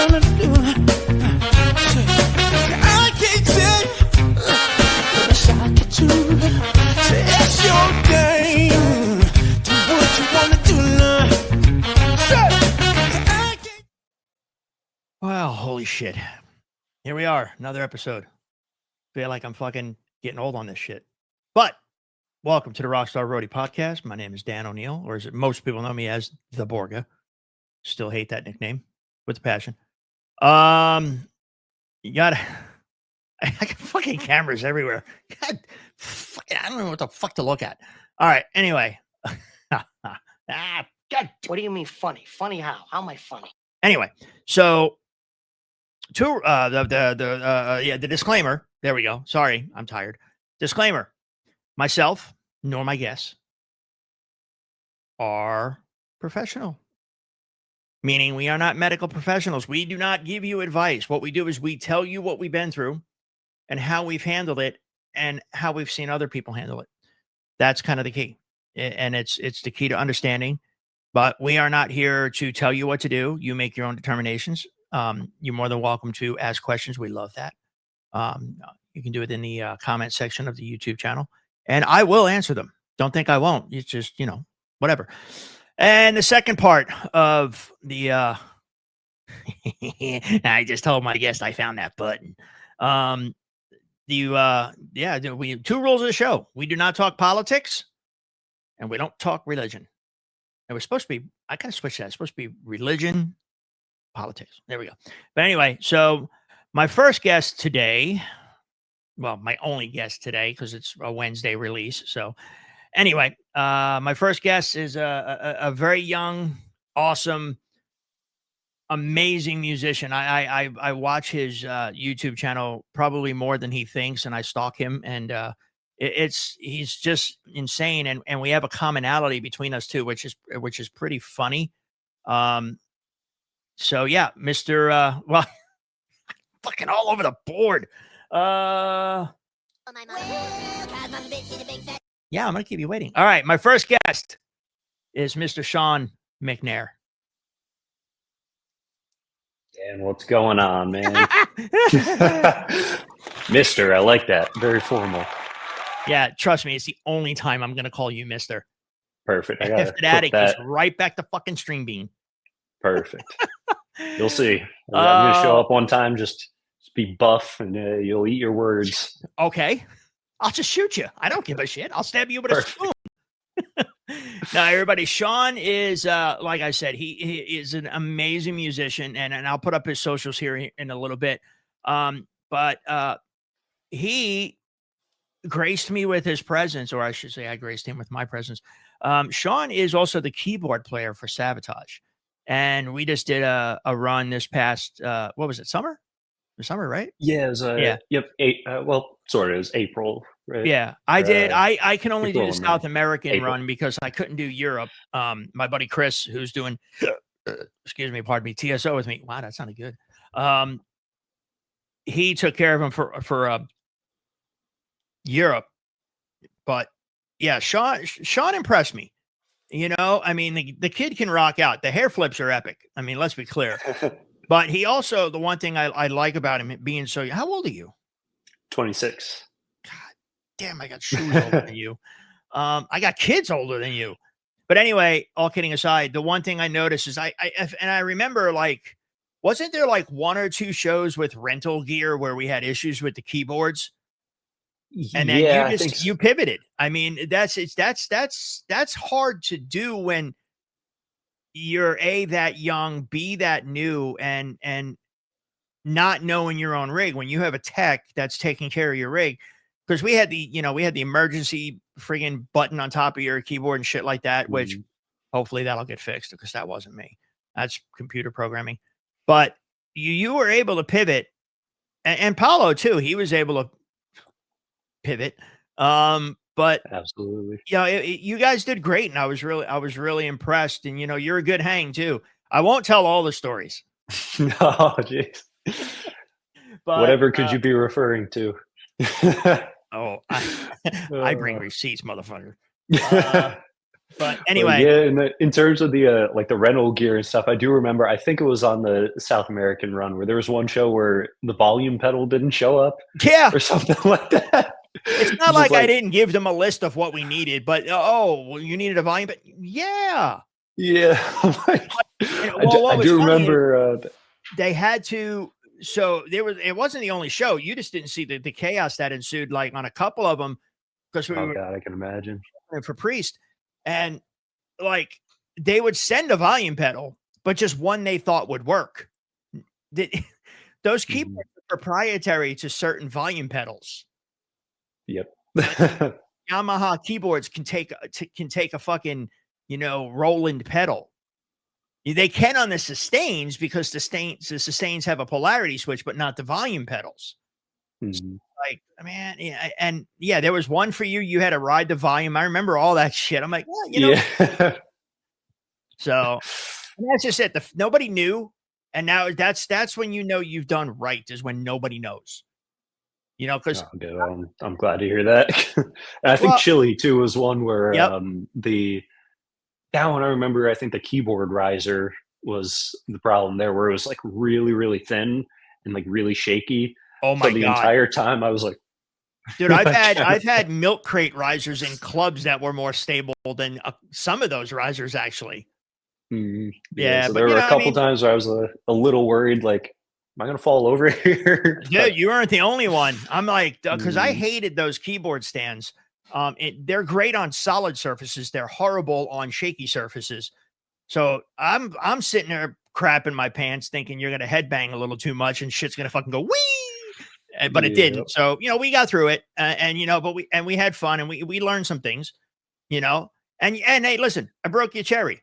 gonna do? I can't tell you, but I shock it too. Say it's your game. Do what you wanna do now. Say, I can't. Wow, holy shit. Here we are, another episode. Feel like I'm fucking getting old on this shit. But welcome to the Rockstar Roadie podcast. My name is Dan ONeil, or as most people know me as the Borga. Still hate that nickname with a passion. You got I got fucking cameras everywhere. God, I don't know what the fuck to look at. All right, anyway. God, What do you mean funny? Funny how? How am I funny? anyway, so the disclaimer. There we go. Sorry, I'm tired. Disclaimer: myself nor my guests are professional, meaning we are not medical professionals. We do not give you advice. What we do is we tell you what we've been through and how we've handled it and how we've seen other people handle it. That's kind of the key, and it's the key to understanding. But we are not here to tell you what to do. You make your own determinations. You're more than welcome to ask questions. We love that. You can do it in the comment section of the YouTube channel, and I will answer them. Don't think I won't. It's just, whatever. And the second part of the, I just told my guest I found that button. We have two rules of the show. We do not talk politics, and we don't talk religion. And we're supposed to be, I kind of switched that. It's supposed to be religion, politics. There we go. But anyway, so my first guest today, well, my only guest today, because it's a Wednesday release. So anyway, my first guest is a very young, awesome, amazing musician. I watch his YouTube channel probably more than he thinks, and I stalk him, and he's just insane, and we have a commonality between us two, which is pretty funny. So yeah, Mr. Well, fucking all over the board. Yeah, I'm gonna keep you waiting. All right, my first guest is Mr. Shawn McNair. And what's going on, man? Mister, I like that. Very formal. Yeah, trust me, it's the only time I'm gonna call you Mister. Perfect. After that, it goes right back to fucking Stream Bean. Perfect. You'll see. I'm gonna show up one time, just be buff, and you'll eat your words. Okay, I'll just shoot you. I don't give a shit. I'll stab you with a spoon. Now, everybody, Shawn is, like I said, he is an amazing musician, and I'll put up his socials here in a little bit. But he graced me with his presence, or I should say I graced him with my presence. Shawn is also the keyboard player for Sabotage. And we just did a run this past, what was it, summer? The summer, right? Yeah, it was, yep. Sort of. It was April, right? Yeah, I did. I can only do the April, South American April. run because I couldn't do Europe. My buddy Chris, who's doing, excuse me, pardon me, TSO with me. Wow, that sounded good. He took care of him for Europe. But yeah, Shawn impressed me. I mean, the kid can rock out. The hair flips are epic. I mean, let's be clear. But he also, the one thing I like about him being so, how old are you? 26. God damn, I got shoes older than you. I got kids older than you. But anyway, all kidding aside, the one thing I noticed is I remember, like, wasn't there like one or two shows with rental gear where we had issues with the keyboards? And then you pivoted. I mean, that's hard to do when you're A, that young, B, that new, and not knowing your own rig. When you have a tech that's taking care of your rig, because we had the emergency friggin' button on top of your keyboard and shit like that, which hopefully that'll get fixed, because that wasn't me. That's computer programming. But you were able to pivot, and Paulo too. He was able to pivot. But absolutely, yeah, you guys did great, and I was really impressed. And you're a good hang too. I won't tell all the stories. No, jeez. But whatever could you be referring to? I bring receipts, motherfucker. But Well, anyway, yeah, in terms of the like the rental gear and stuff, I do remember. I think it was on the South American run where there was one show where the volume pedal didn't show up yeah, or something like that. it's not It's just like I like, didn't give them a list of what we needed, but oh, well, you needed a volume, but yeah. yeah, like, And well, I what was do funny is remember. they had to. So there was. It wasn't the only show. You just didn't see the chaos that ensued, like on a couple of them, because we Oh were God, I can imagine. for Priest, and like they would send a volume pedal, but just one they thought would work. The- Those Mhm. keyboards are proprietary to certain volume pedals. Yep. Yamaha keyboards can take a fucking Roland pedal. They can on the sustains because the sustains have a polarity switch, but not the volume pedals. Mhm. Like, man, yeah, and yeah, there was one for you. You had to ride the volume. I remember all that shit. I'm like, well, Yeah. so and that's just it. Nobody knew, and now that's when you know you've done right is when nobody knows. Because Oh, good. I'm glad to hear that. And I think well, Chili too was one where yep. that one I remember. I think the keyboard riser was the problem there, where it was like really, really thin and like really shaky. Oh So my the god. entire time I was like, Dude, I can't. I've had milk crate risers in clubs that were more stable than some of those risers actually. Yeah, Yeah, so but there were a I couple mean, times where I was a little worried, like, am I gonna fall over here? But dude, you weren't the only one. I'm like, because I mm, hated those keyboard stands. They're great on solid surfaces. They're horrible on shaky surfaces. So I'm sitting there crapping my pants, thinking you're gonna headbang a little too much and shit's gonna fucking go wee. But it yeah, didn't. So we got through it, and but we had fun and we learned some things, you know. And hey, listen, I broke your cherry.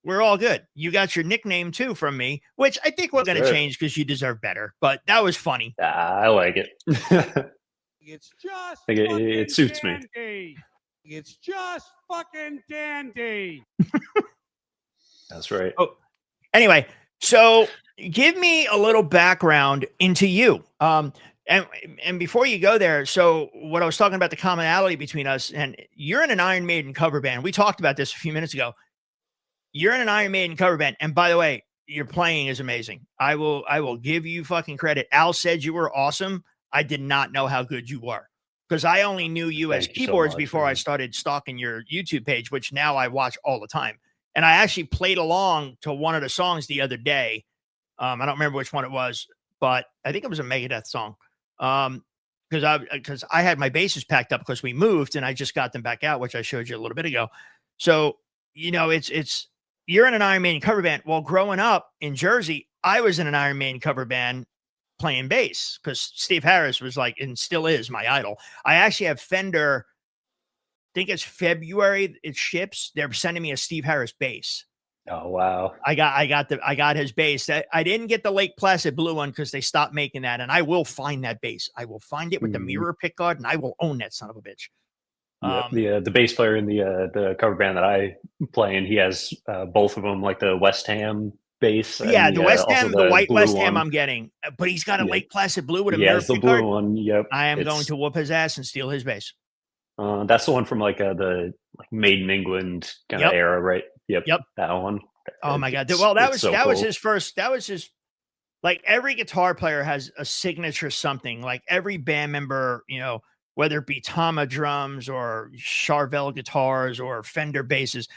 We're all good. You got your nickname too from me, which I think we're that's gonna right. change because you deserve better. But that was funny. I like it. I It's just think it fucking suits me. dandy. It's just fucking dandy. That's right. Oh, anyway, so give me a little background into you. And before you go there, so what I was talking about the commonality between us, and you're in an Iron Maiden cover band. We talked about this a few minutes ago. You're in an Iron Maiden cover band, and by the way, your playing is amazing. I will give you fucking credit. Al said you were awesome. I did not know how good you were because I only knew you as Thank you so keyboards much, before I man. started stalking your YouTube page, which now I watch all the time. And I actually played along to one of the songs the other day. I don't remember which one it was, but I think it was a Megadeth song. Because I had my basses packed up because we moved and I just got them back out, which I showed you a little bit ago. So it's you're in an Iron Maiden cover band. Well, growing up in Jersey, I was in an Iron Maiden cover band playing bass because Steve Harris was like and still is my idol. I actually have Fender. I think it's February. It ships. They're sending me a Steve Harris bass. Oh wow. I got his bass. I didn't get the Lake Placid blue one because they stopped making that, and I will find that bass. I will find it with the Mhm. mirror pick guard, and I will own that son of a bitch. Yep. The bass player in the cover band that I play in, he has both of them, like the West Ham bass Yeah, and the West also Ham, the the white blue West Ham one. I'm getting, but he's got a Yep. Lake Placid blue with a He mirror has the pick blue guard. one. Yep. I am going It's to whoop his ass and steal his bass. that's the one from like the like Made in England kind of Yep. era, right? Yep. Yep. That one. Oh my god. Well, It's so that was cool. his first. That was his. Like every guitar player has a signature something. Like every band member, whether it be Tama drums or Charvel guitars or Fender basses,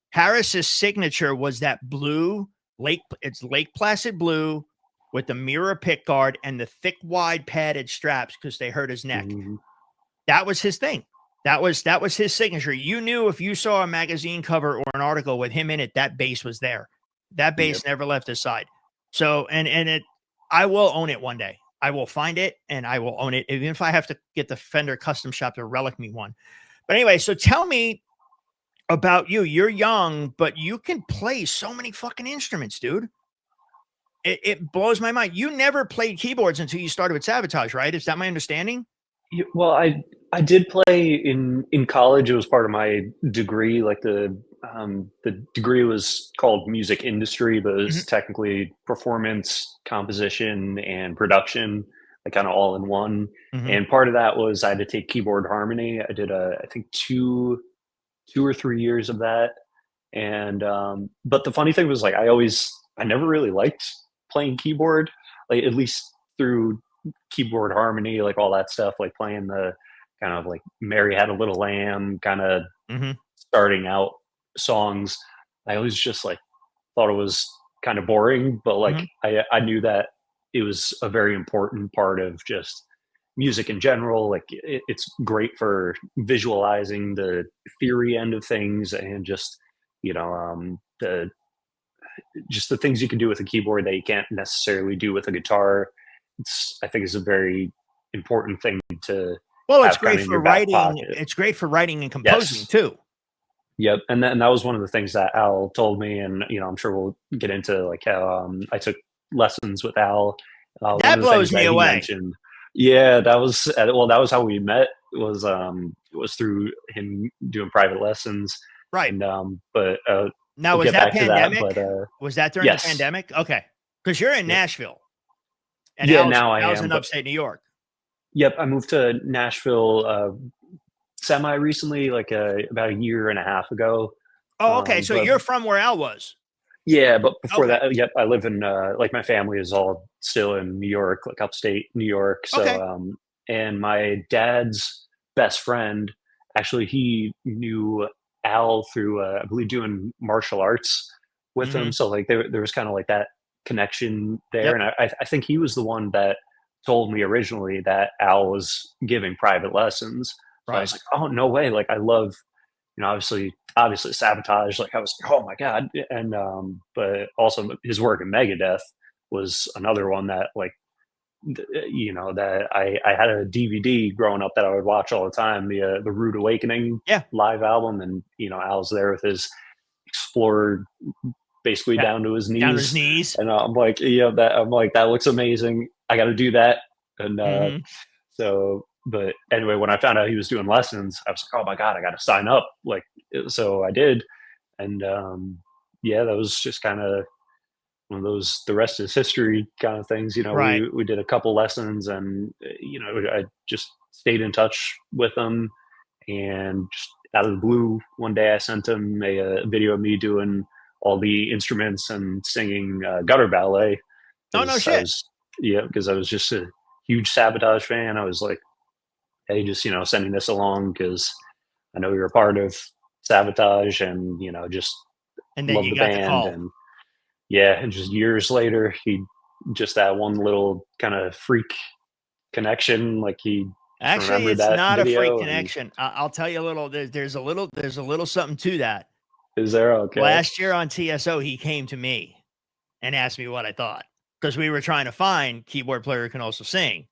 Harris's signature was that blue it's Lake Placid blue with the mirror pick guard and the thick, wide padded straps because they hurt his neck. Mhm. That was his thing. That was his signature. You knew if you saw a magazine cover or an article with him in it, that bass was there. That Yep. bass never left his side. So I will own it one day. I will find it and I will own it, even if I have to get the Fender custom shop to relic me one. But anyway, so tell me about you. You're young, but you can play so many fucking instruments, dude. It blows my mind. You never played keyboards until you started with Sabotage, right? Is that my understanding? Well, I did play in college. It was part of my degree. Like the degree was called music industry, but it Mhm. was technically performance, composition, and production, like kind of all in one. Mhm. And part of that was I had to take keyboard harmony. I did I think two or 3 years of that. And but the funny thing was like I never really liked playing keyboard, like at least through keyboard harmony, like all that stuff, like playing the kind of like Mary Had a Little Lamb kind of Mhm. starting out songs. I always just like thought it was kind of boring, but like Mhm. I knew that it was a very important part of just music in general. Like it's great for visualizing the theory end of things, and just the just the things you can do with a keyboard that you can't necessarily do with a guitar. I think is a very important thing to Well, it's have kind great of in for your back writing. pocket. It's great for writing and composing Yes. too. Yep, and that was one of the things that Al told me, and I'm sure we'll get into like how I took lessons with Al. One That of the things blows me that he away. mentioned, yeah, that was well, that was how we met. Was through him doing private lessons, Right. and but Now, we'll was get that back to that. pandemic? But Was that during the yes, pandemic? Okay, because 'Cause you're in yep, Nashville and yeah, now I Al's am, in but upstate New York. yep, I moved to Nashville semi recently, like about a year and a half ago. Oh, okay, so But you're from where Al was. yeah, but before Okay, that, yep, I live in like my family is all still in New York, like upstate New York. So, okay. and my dad's best friend, actually, he knew Al through, I believe, doing martial arts with him. Mhm. So, like, there was kind of like that connection there. Yep, And I think he was the one that told me originally that Al was giving private lessons. So I right. was like, oh, no way. Like, I love obviously Sabotage, like I was like, oh my god. And but also his work in Megadeth was another one that like that I had a DVD growing up that I would watch all the time, the Rude Awakening Yeah, live album, and Al's there with his Explorer basically yeah. down to his Down to his knees, knees. and I'm like, that looks amazing, I got to do that. And Mhm. so, but anyway, when I found out he was doing lessons, I was like, oh my God, I got to sign up. Like, so I did. And yeah, that was just kind of one of those, the rest is history kind of things. Right. We did a couple lessons, and, I just stayed in touch with them. And just out of the blue, one day I sent him a video of me doing all the instruments and singing gutter ballet, Oh, no because shit. because I was just a huge Sabotage fan. I was like, hey, just sending this along because I know you're a part of Sabotage, and just And then love you the got the band. call. And yeah, and just years later, he just that one little kind of freak connection, like he just Actually, remembered it's that not a freak video. And connection. I'll tell you a little. There's a little something to that. is there okay? Last year on TSO, he came to me and asked me what I thought because we were trying to find keyboard player who can also sing.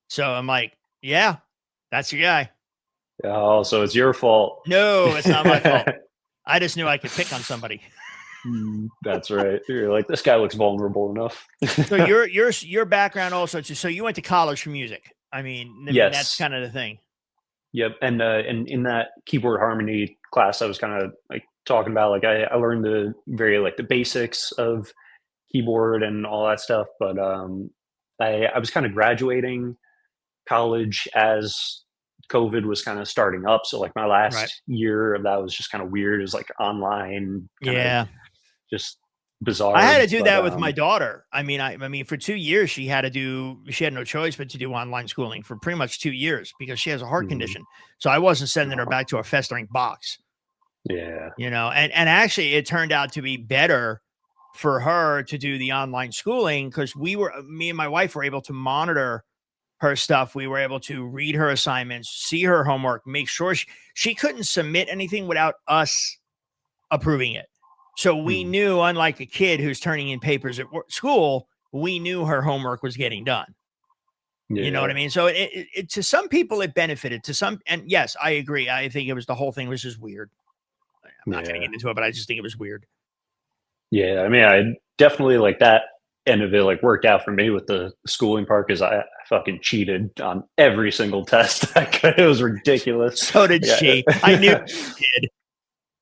So I'm like, yeah, that's your guy. Oh, so it's your fault. No, it's not my fault. I just knew I could pick on somebody. That's right. You're like, this guy looks vulnerable enough. So your background also too. So you went to college for music. I mean that's Yes. kind of the thing. Yep. And in that keyboard harmony class, I was kind of like talking about, like, I learned the basics of keyboard and all that stuff. But I was kind of graduating college as COVID was kind of starting up. So like my Right. last year of that was just kind of weird. It was like online, kind of Yeah. just I had bizarre. to do But that with my daughter. I mean, for 2 years she had no choice but to do online schooling for pretty much 2 years because she has a heart mm, condition. So I wasn't sending her uh, back to a festering box, yeah. and actually it turned out to be better for her to do the online schooling because me and my wife were able to monitor her stuff. We were able to read her assignments, see her homework, make sure she couldn't submit anything without us approving it. So we Mm, knew, unlike a kid who's turning in papers at school, we knew her homework was getting done. You know what yeah. I mean? So to some people it benefited. To some, and yes, I agree. I think the whole thing was just weird. I'm not going to Yeah. get into it, but I just think it was weird. Yeah. I mean, I definitely like that end of it, like, worked out for me with the schooling part, because I fucking cheated on every single test. It was ridiculous. So did Yeah. she. I knew she did.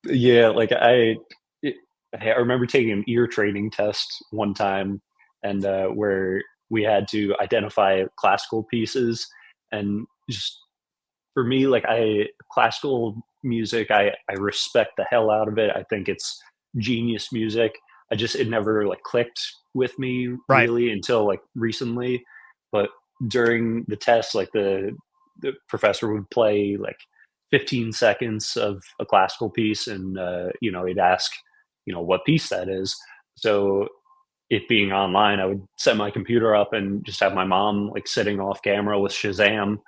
Yeah, like it- I remember taking an ear training test one time, and where we had to identify classical pieces, and just for me, like, I classical music. I respect the hell out of it. I think it's genius music. It never like clicked with me Right. really until like recently. But during the test, like the professor would play like 15 seconds of a classical piece, and he'd ask, what piece that is. So it being online, I would set my computer up and just have my mom like sitting off camera with Shazam,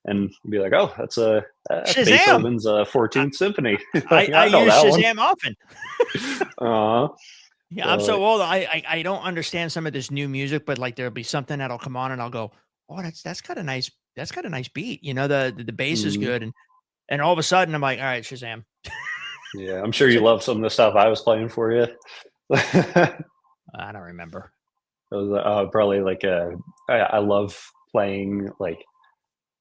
and be like, "Oh, that's Shazam. Beethoven's 14th Symphony." I, Like, I I know use that one. Shazam often. Yeah, I'm So so old. I don't understand some of this new music, but like there'll be something that'll come on and I'll go, "Oh, that's got a nice beat." The bass is mhm. good, and all of a sudden I'm like, "All right, Shazam." Yeah, I'm sure So you love some of the stuff I was playing for you. I don't remember. It was probably like I love playing like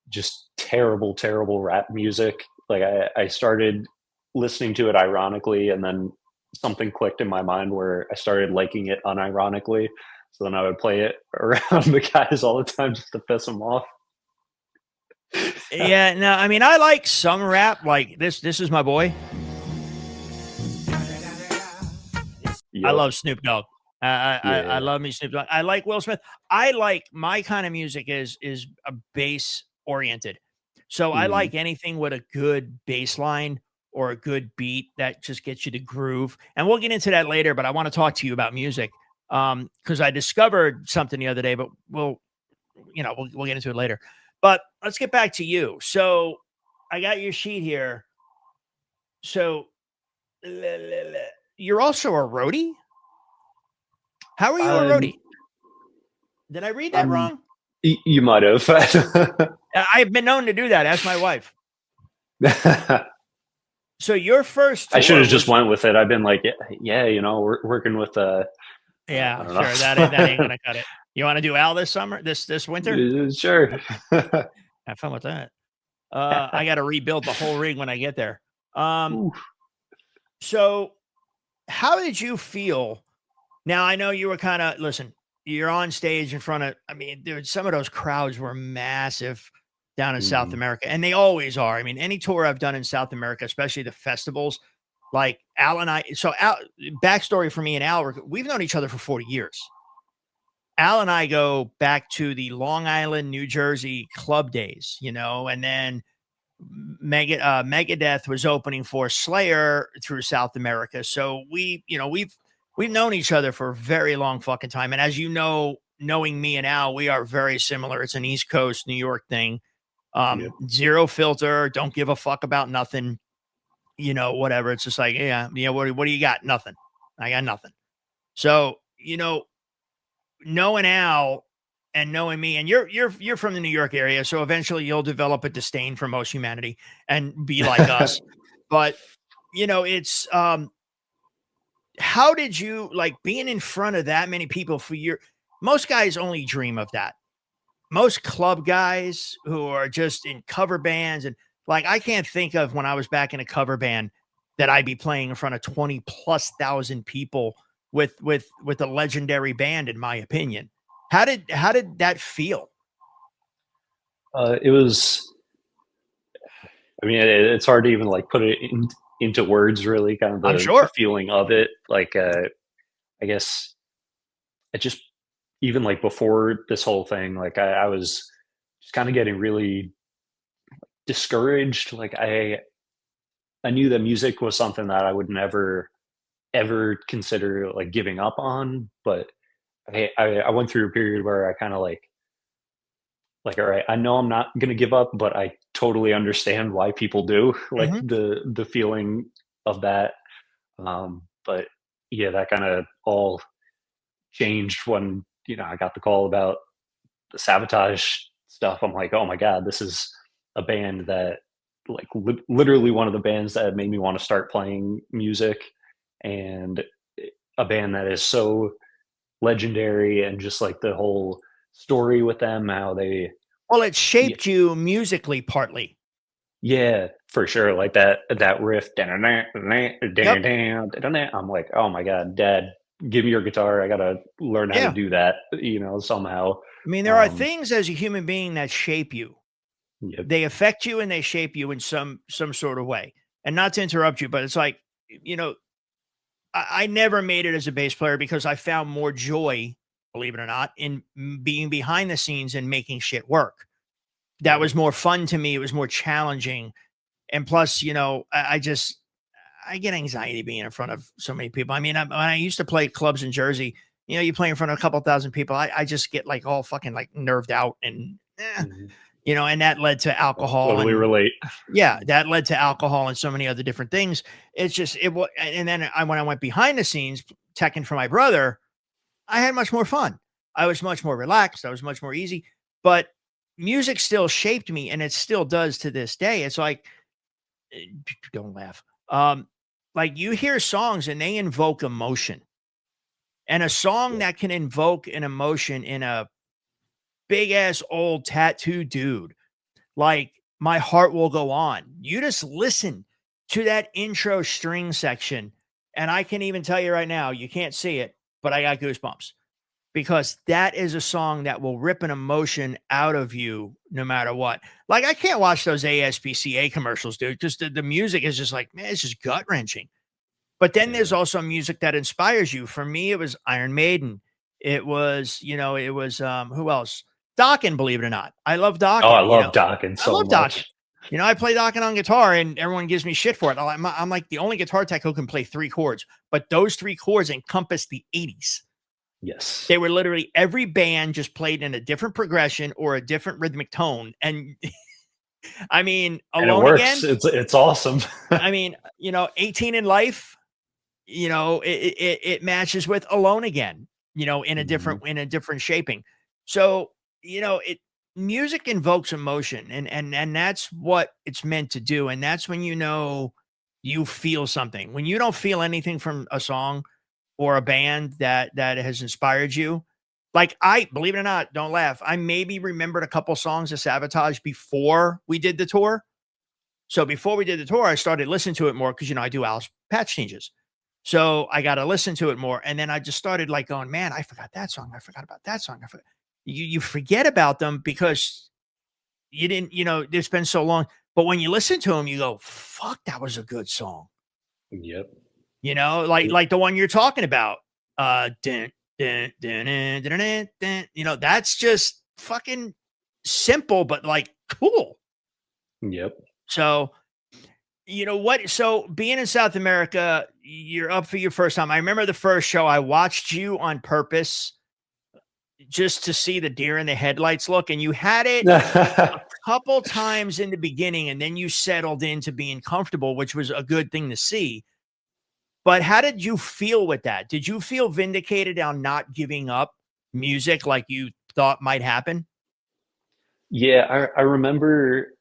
just terrible, terrible rap music. Like I started listening to it ironically, and then something clicked in my mind where I started liking it unironically. So then I would play it around the guys all the time just to piss them off. Yeah, no, I mean I like some rap. Like this is my boy. I Yep. love Snoop Dogg. I Yeah. love me Snoop Dogg. I like Will Smith. I like my kind of music is a bass oriented. So I Mhm. like anything with a good bass line or a good beat that just gets you to groove. And we'll get into that later, but I want to talk to you about music. Because I discovered something the other day, but we'll get into it later. But let's get back to you. So I got your sheet here. So you're also a roadie? How are you a Um, roadie? Did I read that um, wrong? you might have. I've been known to do that. Ask my wife. So your first I should tour have just was went with it. I've been like, yeah, we're working with I yeah, don't sure. That ain't know. gonna cut it. You want to do Al this summer, this winter? Sure. Have fun with that. I got to rebuild the whole rig when I get there. Um, Ooh. so how did you feel? Now I know you were kind of listen. You're on stage in front of. I mean, dude, some of those crowds were massive down in South Mhm. America, and they always are. I mean, any tour I've done in South America, especially the festivals, like Al and I. So Al, backstory for me and Al, we've known each other for 40 years. Al and I go back to the Long Island, New Jersey club days, and then Megadeth was opening for Slayer through South America. So we've known each other for a very long fucking time. And as you know, knowing me and Al, we are very similar. It's an East Coast New York thing. Yep. Zero filter, don't give a fuck about nothing, whatever. It's just like, yeah, what do you got? Nothing. I got nothing. So, knowing Al and knowing me, and you're from the New York area, so eventually you'll develop a disdain for most humanity and be like us. But it's how did you like being in front of that many people for your most guys only dream of that. Most club guys who are just in cover bands and like I can't think of when I was back in a cover band that I'd be playing in front of 20 plus thousand people with a legendary band, in my opinion. How did that feel? It was. I mean, it's hard to even like put it into words. Really, kind of I'm the sure. feeling of it. Like, I guess I just even like before this whole thing, like I was just kind of getting really discouraged. Like I knew that music was something that I would never ever consider like giving up on, but I went through a period where I kind of like, all right, I know I'm not gonna give up, but I totally understand why people do. Like Mhm. the feeling of that. But yeah, that kind of all changed when I got the call about the Sabotage stuff. I'm like, oh my god, this is a band that like literally one of the bands that made me want to start playing music, and a band that is so legendary, and just like the whole story with them, how they Well, it yeah, shaped you musically partly. yeah, for sure, like that riff. I'm Yep. like, oh my god, Dad, give me your guitar. I gotta learn how to Yeah. do that, somehow. I mean, there are Um, things as a human being that shape you. yep. They affect you and they shape you in some sort of way. and not to interrupt you, but it's like, you know, I never made it as a bass player because I found more joy, believe it or not, in being behind the scenes and making shit work. That was more fun to me. It was more challenging. And plus, you know, I get anxiety being in front of so many people. I mean, when I used to play clubs in Jersey, you know, you play in front of a couple thousand people. I just get like all fucking like nerved out and, you know, and that led to alcohol. Totally and, relate. Yeah, that led to alcohol and so many other different things. It's just it was, and then when I went behind the scenes, teching for my brother, I had much more fun. I was much more relaxed. I was much more easy. But music still shaped me, and it still does to this day. It's like, don't laugh. Like you hear songs and they invoke emotion, and a song that can invoke an emotion in a big ass old tattoo dude, like My Heart Will Go On. You just listen to that intro string section, and I can even tell you right now, you can't see it, but I got goosebumps because that is a song that will rip an emotion out of you no matter what. Like, I can't watch those ASPCA commercials, dude, because the music is just like, man, it's just gut wrenching. But then there's also music that inspires you. For me, it was Iron Maiden. It was, you know, it was who else? Dokken, believe it or not. I love Dokken. Oh, I you know. love Dokken I so love much. Dokken. You know, I play Dokken on guitar and everyone gives me shit for it. I'm like the only guitar tech who can play 3 chords, but those 3 chords encompass the 80s. Yes. They were literally every band just played in a different progression or a different rhythmic tone. And I mean, And it Alone works. Again. It's awesome. I mean, you know, 18 in Life, you know, it matches with Alone Again, you know, in a different shaping. So, you know, music invokes emotion, and that's what it's meant to do. And that's when you know you feel something. When you don't feel anything from a song or a band that has inspired you, like I believe it or not, don't laugh. I maybe remembered a couple songs of Sabotage before we did the tour. So before we did the tour, I started listening to it more because, you know, I do Alice patch changes. So I got to listen to it more. And then I just started like going, man, I forgot that song. I forgot about that song. You forget about them because you didn't, you know, it's been so long. But when you listen to them, you go, fuck, that was a good song. Yep. You know, like the one you're talking about. Dun, dun, dun, dun, dun, dun, dun. You know, that's just fucking simple, but like cool. Yep. So, you know what? So being in South America, you're up for your first time. I remember the first show I watched you on purpose just to see the deer in the headlights look, and you had it a couple times in the beginning, and then you settled into being comfortable, which was a good thing to see. But how did you feel with that? Did you feel vindicated on not giving up music like you thought might happen? Yeah, I remember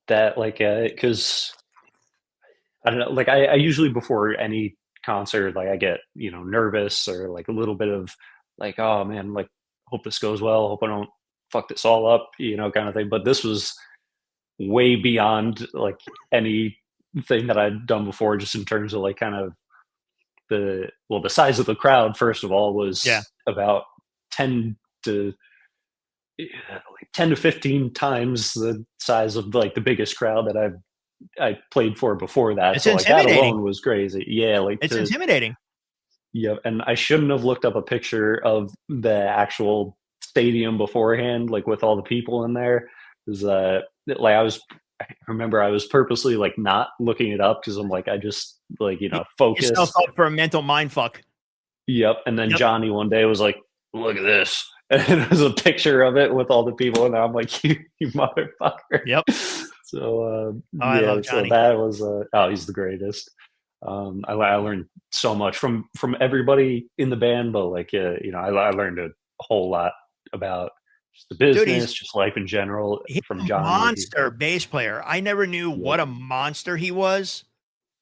that, like, because I don't know, like I usually before any concert, like I get, you know, nervous or like a little bit of like, oh man, like hope this goes well, hope I don't fuck this all up, you know, kind of thing. But this was way beyond like anything that I'd done before, just in terms of like kind of the size of the crowd, first of all, was about 10 to like 10 to 15 times the size of like the biggest crowd that I played for before that. It's So like that intimidating. alone was crazy. Yeah, like It's intimidating. yeah, and I shouldn't have looked up a picture of the actual stadium beforehand, like with all the people in there. Because like I remember I was purposely like not looking it up because I'm like I just like, you know, Get yourself focused. up for a mental mind fuck. Yep. And then Yep. Johnny one day was like, "Look at this," and it was a picture of it with all the people, and I'm like, "You motherfucker!" Yep. So I yeah, love so Johnny. that was oh, he's the greatest. I learned so much from everybody in the band, but like you know, I learned a whole lot about just the Dude, business, just life in general he's from a Johnny. monster bass player. I never knew what a monster he was.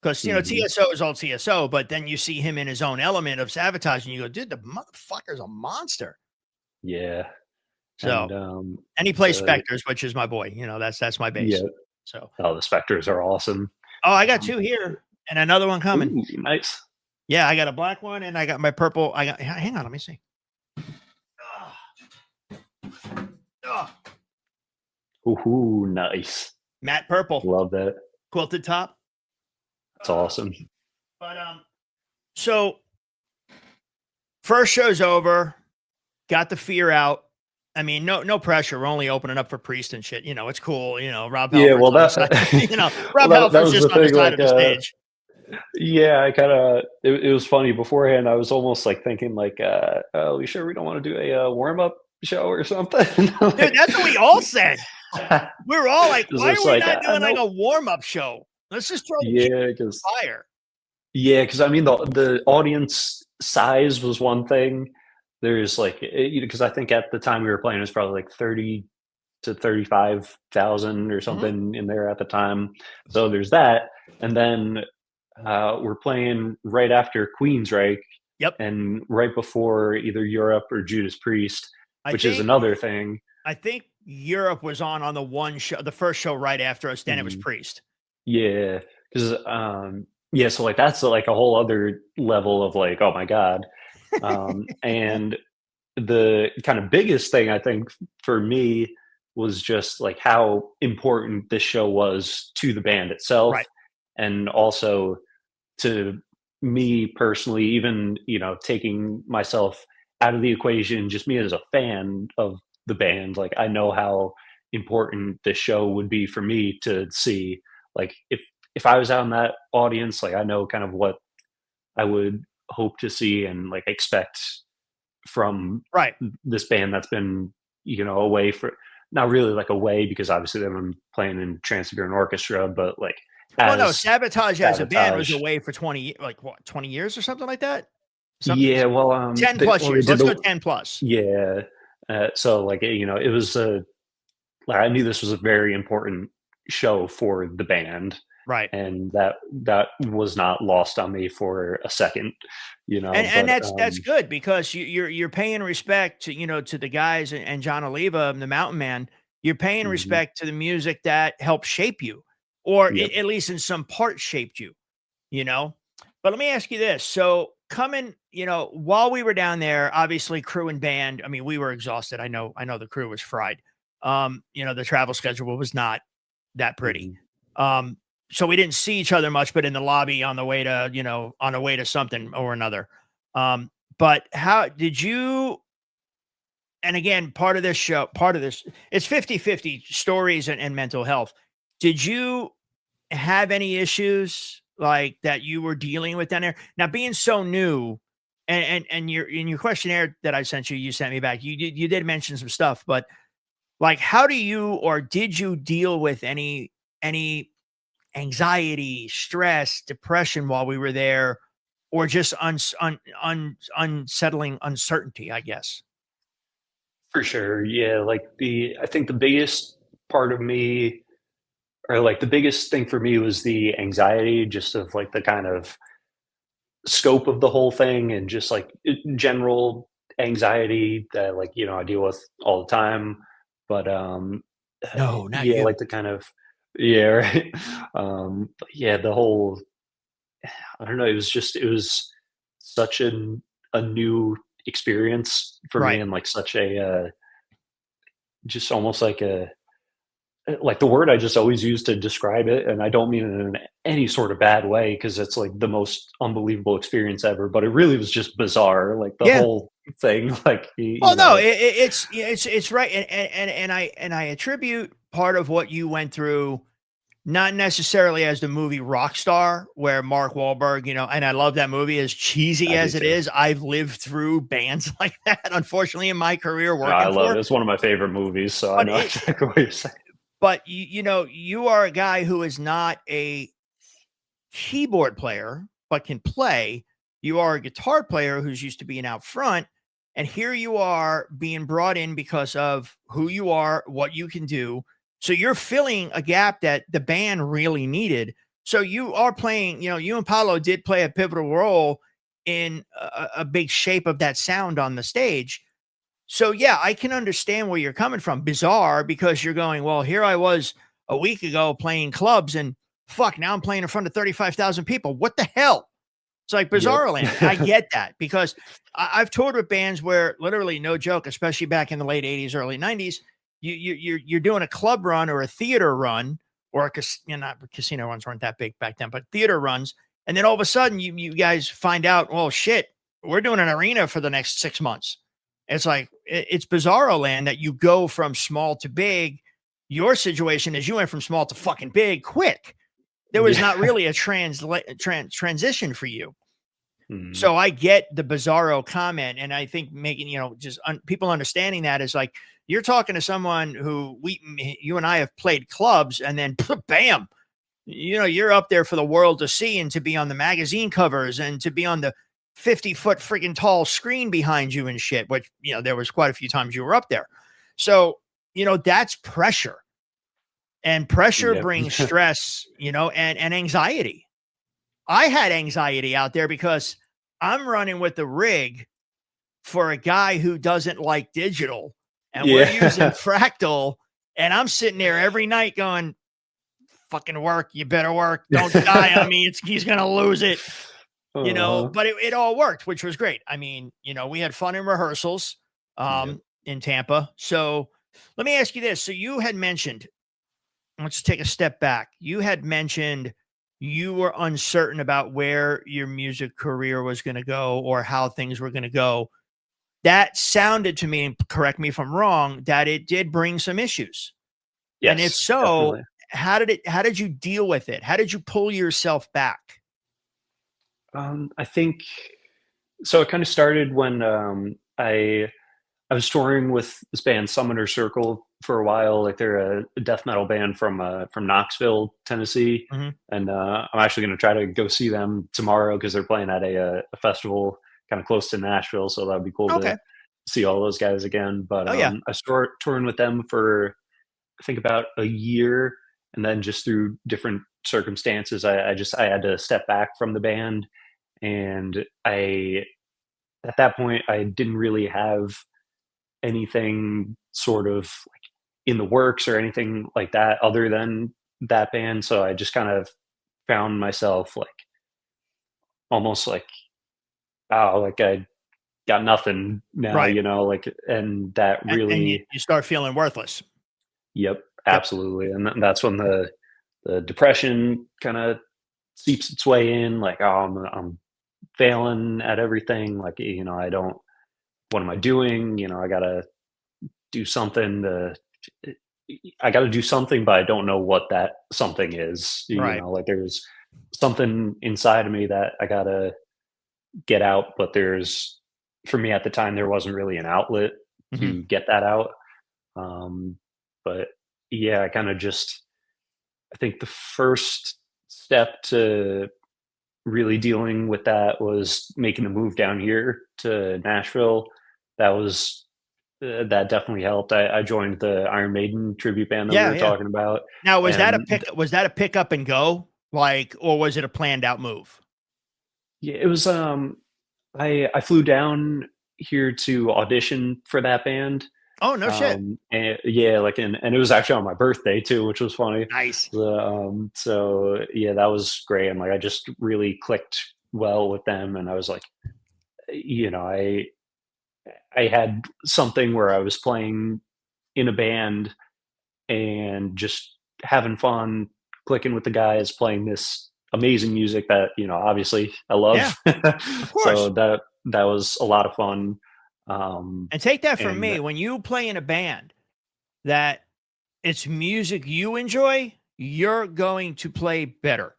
Because, you know, Mhm. TSO is all TSO, but then you see him in his own element of Sabotage and you go, dude, the motherfucker's a monster. Yeah, So, and he plays so Spectres, which is my boy. You know, that's my bass. yeah. So, Oh, the Spectres are awesome. oh, I got 2 here and another one coming. Ooh, nice. Yeah, I got a black one and I got my purple. Hang on, let me see. Oh, Ooh, nice. matte purple, Love that. quilted top. That's awesome. But so first show's over, got the fear out. I mean, no pressure. We're only opening up for Priest and shit. You know, it's cool. You know, Rob Yeah, Halford's well, on the side. You know, Rob well, that Halford's was just the on the thing. side Like, of the stage. yeah, I kind of it was funny beforehand. I was almost like thinking, like, "Oh, we sure we don't want to do a warm up show or something?" Dude, that's what we all said. We were all like, Because why it's are we like, not doing like nope. a warm up show? Let's just throw the shit Yeah, in because the fire. I mean the audience size was one thing. There's like, because I think at the time we were playing it was probably like 30 to 35,000 or something in there at the time. So there's that, and then we're playing right after Queensryche Yep. and right before either Europe or Judas Priest, which is another thing. I think Europe was on the one show, the first show right after us. Then it was Mhm. Priest. Yeah, because yeah, so like that's like a whole other level of like, oh my god. And the kind of biggest thing I think for me was just like how important this show was to the band itself, Right. and also to me personally, even, taking myself out of the equation, just me as a fan of the band, like I know how important this show would be for me to see. Like if I was out in that audience, like I know kind of what I would hope to see and like expect from Right. this band that's been, away for, not really like away, because obviously they've been playing in Trans-Siberian Orchestra, but like Well, no, as Sabotage as a band was Sabotage. away for 20, like what, 20 years or something like that? Something Yeah, well, 10 they, plus well, they years. did Let's go the 10 plus. yeah. So like, it was like I knew this was a very important show for the band, Right. and that was not lost on me for a second, And But that's good because you're paying respect to, to the guys and John Oliva and the Mountain Man. You're paying mhm, respect to the music that helped shape you, or yep. at least in some part shaped you, you know. But let me ask you this: so coming, while we were down there, obviously crew and band. I mean, we were exhausted. I know the crew was fried. The travel schedule was not that pretty. Mhm. Um, so we didn't see each other much, but in the lobby on the way to, on the way to something or another. But how did you, and again, part of this, it's 50-50 stories and mental health. Did you have any issues like that you were dealing with down there? Now, being so new, and your in your questionnaire that I sent you, you sent me back, you did mention some stuff, but like how do you or did you deal with any anxiety, stress, depression while we were there, or just unsettling uncertainty, I guess. For sure, yeah. Like I think the biggest part of me, or like the biggest thing for me, was the anxiety, just of like the kind of scope of the whole thing, and just like general anxiety that, like, I deal with all the time. But No, not yeah, you. like the kind of, yeah, right. But yeah, the whole, I don't know, it was such a new experience for me, Right. and like such a just almost like the word I just always use to describe it, and I don't mean it in any sort of bad way, because it's like the most unbelievable experience ever, but it really was just bizarre, like the Yeah. whole thing, like, Well, no, it's right, and I attribute part of what you went through, not necessarily as the movie Rockstar, where Mark Wahlberg, and I love that movie, as cheesy I do as it too. is. I've lived through bands like that, unfortunately, in my career I working love for. it. It's one of my favorite movies, so I But know it, exactly what you're saying. but you are a guy who is not a keyboard player, but can play. You are a guitar player who's used to being out front. And here you are being brought in because of who you are, what you can do. So you're filling a gap that the band really needed. So you are playing, you and Paulo did play a pivotal role in a big shape of that sound on the stage. So yeah, I can understand where you're coming from. Bizarre because you're going, well, here I was a week ago playing clubs and fuck, now I'm playing in front of 35,000 people. What the hell? It's like Yep. bizarre land. I get that because I've toured with bands where literally no joke, especially back in the late 80s, early 90s, you're doing a club run or a theater run or not casino runs weren't that big back then, but theater runs. And then all of a sudden you guys find out, well, shit, we're doing an arena for the next 6 months. It's like, it's bizarro land that you go from small to big. Your situation is you went from small to fucking big quick. There was not really a transition for you. So I get the bizarro comment. And I think making, just people understanding that is like, you're talking to someone who you and I have played clubs, and then bam, you're up there for the world to see and to be on the magazine covers and to be on the 50-foot freaking tall screen behind you and shit, which, there was quite a few times you were up there. So, that's pressure, and pressure brings stress, and anxiety. I had anxiety out there because I'm running with the rig for a guy who doesn't like digital, and we're using Fractal, and I'm sitting there every night going, fucking work. You better work. Don't die on me. He's going to lose it, but it all worked, which was great. I mean, we had fun in rehearsals, in Tampa. So let me ask you this. So you had mentioned, let's take a step back. You had mentioned you were uncertain about where your music career was going to go or how things were going to go. That sounded to me, and correct me if I'm wrong, that it did bring some issues. Yes, and if so, definitely. how did you deal with it? How did you pull yourself back? I think so. It kind of started when I was touring with this band Summoner Circle for a while. Like, they're a death metal band from Knoxville, Tennessee, and I'm actually going to try to go see them tomorrow because they're playing at a festival kind of close to Nashville. So that'd be cool to see all those guys again. But I started touring with them for, I think, about a year, and then just through different circumstances, I had to step back from the band, and at that point I didn't really have anything sort of like in the works or anything like that other than that band. So I just kind of found myself like almost like, oh, like I got nothing now, Right. and that really, and you start feeling worthless. Yep, absolutely. And that's when the depression kind of seeps its way in. Like, oh, I'm failing at everything. Like, what am I doing? I gotta do something but I don't know what that something is. Right. Like, there's something inside of me that I gotta get out, but for me at the time, there wasn't really an outlet to get that out. But yeah, I kind of I think the first step to really dealing with that was making the move down here to Nashville. That definitely helped. I joined the Iron Maiden tribute band that we were talking about. Now, was that a pick up and go, or was it a planned out move? Yeah, it was. I flew down here to audition for that band. Oh, no shit. And yeah, and it was actually on my birthday too, which was funny. Nice. So yeah, that was great. And I just really clicked well with them, and I was like, I had something where I was playing in a band and just having fun, clicking with the guys, playing this amazing music that, obviously I love. Yeah, of course. So that was a lot of fun. And take that from me, when you play in a band that it's music you enjoy, you're going to play better.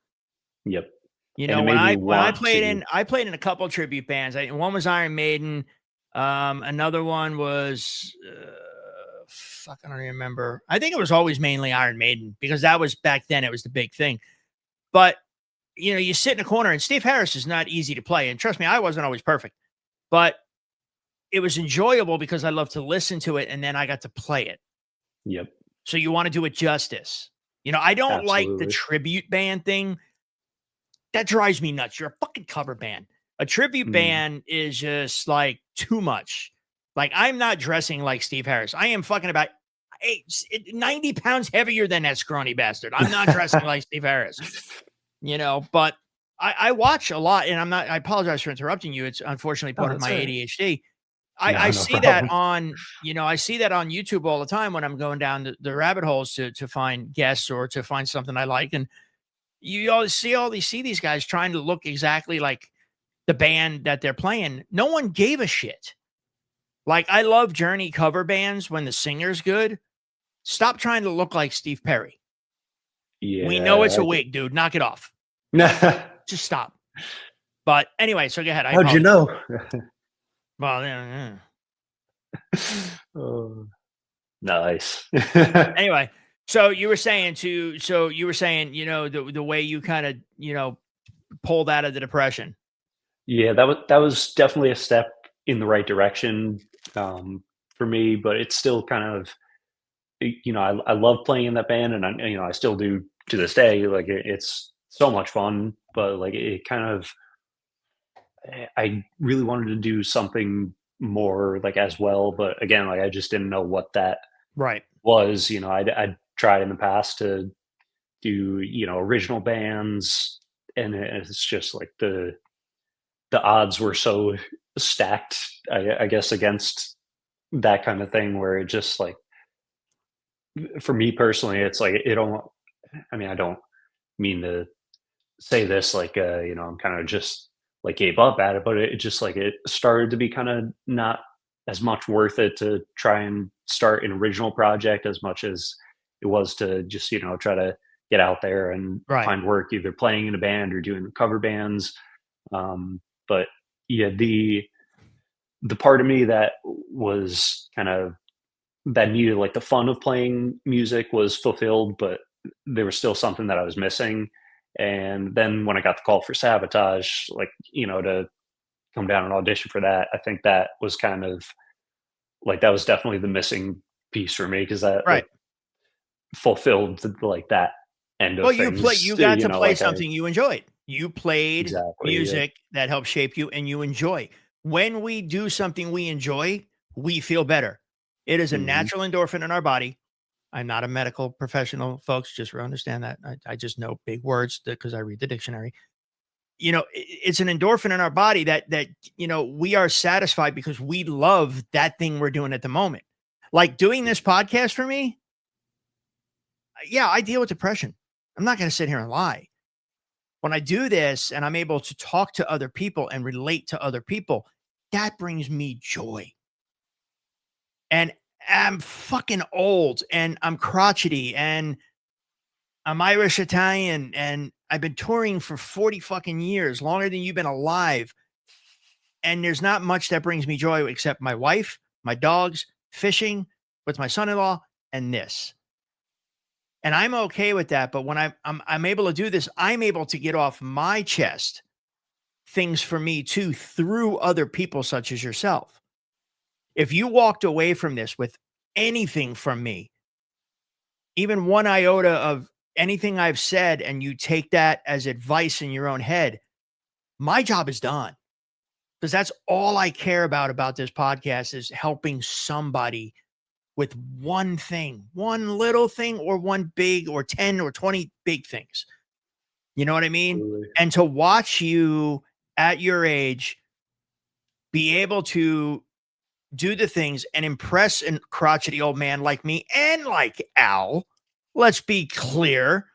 Yep. When I played in a couple of tribute bands. One was Iron Maiden. Another one was I don't remember. I think it was always mainly Iron Maiden because that was back then. It was the big thing. But you sit in a corner, and Steve Harris is not easy to play. And trust me, I wasn't always perfect, but it was enjoyable because I love to listen to it, and then I got to play it. Yep. So you want to do it justice. I don't like the tribute band thing. That drives me nuts. You're a fucking cover band. A tribute band is just like too much. Like, I'm not dressing like Steve Harris. I am fucking about 90 pounds heavier than that scrawny bastard. I'm not dressing like Steve Harris, but I watch a lot, and I apologize for interrupting you. It's unfortunately part of my ADHD. I, No, I no see that problem. on, I see that on YouTube all the time when I'm going down the rabbit holes to find guests or to find something I like. And you always see these guys trying to look exactly like the band that they're playing. No one gave a shit. Like, I love Journey cover bands when the singer's good. Stop trying to look like Steve Perry. We know it's Yeah. a wig, dude. Knock it off. I- Just stop. But anyway, so go ahead. I How'd you apologize. know? Well, yeah. Oh, nice. Anyway, so you were saying, the way you kind of, pulled out of the depression. Yeah, that was definitely a step in the right direction for me, but it's still kind of, I love playing in that band, and I still do to this day. Like it's so much fun, but like it kind of, I really wanted to do something more like as well, but again, like I just didn't know what that Right. was. I'd tried in the past to do original bands, and it's just like the odds were so stacked, I guess, against that kind of thing, where it just like, for me personally, it's like it don't. I mean, I don't mean to say this like I'm kind of just like gave up at it, but it just like it started to be kind of not as much worth it to try and start an original project as much as it was to just try to get out there and Right. find work either playing in a band or doing cover bands. But yeah, the part of me that was kind of that needed like the fun of playing music was fulfilled, but there was still something that I was missing. And then when I got the call for Sabotage, like, to come down and audition for that, I think that was kind of like, that was definitely the missing piece for me, because that Right. like fulfilled like that end of Well, things, you got to play like I, something you enjoyed. You played exactly. Yeah. music that helped shape you and you enjoy. When we do something we enjoy, we feel better. It is a Mhm. natural endorphin in our body. I'm not a medical professional, folks. Just understand that. I just know big words because I read the dictionary. It's an endorphin in our body that we are satisfied because we love that thing we're doing at the moment. Like doing this podcast for me. Yeah, I deal with depression. I'm not going to sit here and lie. When I do this and I'm able to talk to other people and relate to other people, that brings me joy. And I'm fucking old and I'm crotchety and I'm Irish Italian and I've been touring for 40 fucking years, longer than you've been alive. And there's not much that brings me joy except my wife, my dogs, fishing with my son-in-law, and this. And I'm okay with that. But when I'm able to do this, I'm able to get off my chest things for me too through other people such as yourself. If you walked away from this with anything from me, even one iota of anything I've said, and you take that as advice in your own head, my job is done. Because that's all I care about this podcast is helping somebody with one thing, one little thing, or one big, or 10 or 20 big things. You know what I mean? Absolutely. And to watch you at your age be able to do the things and impress a crotchety old man like me and like Al. Let's be clear.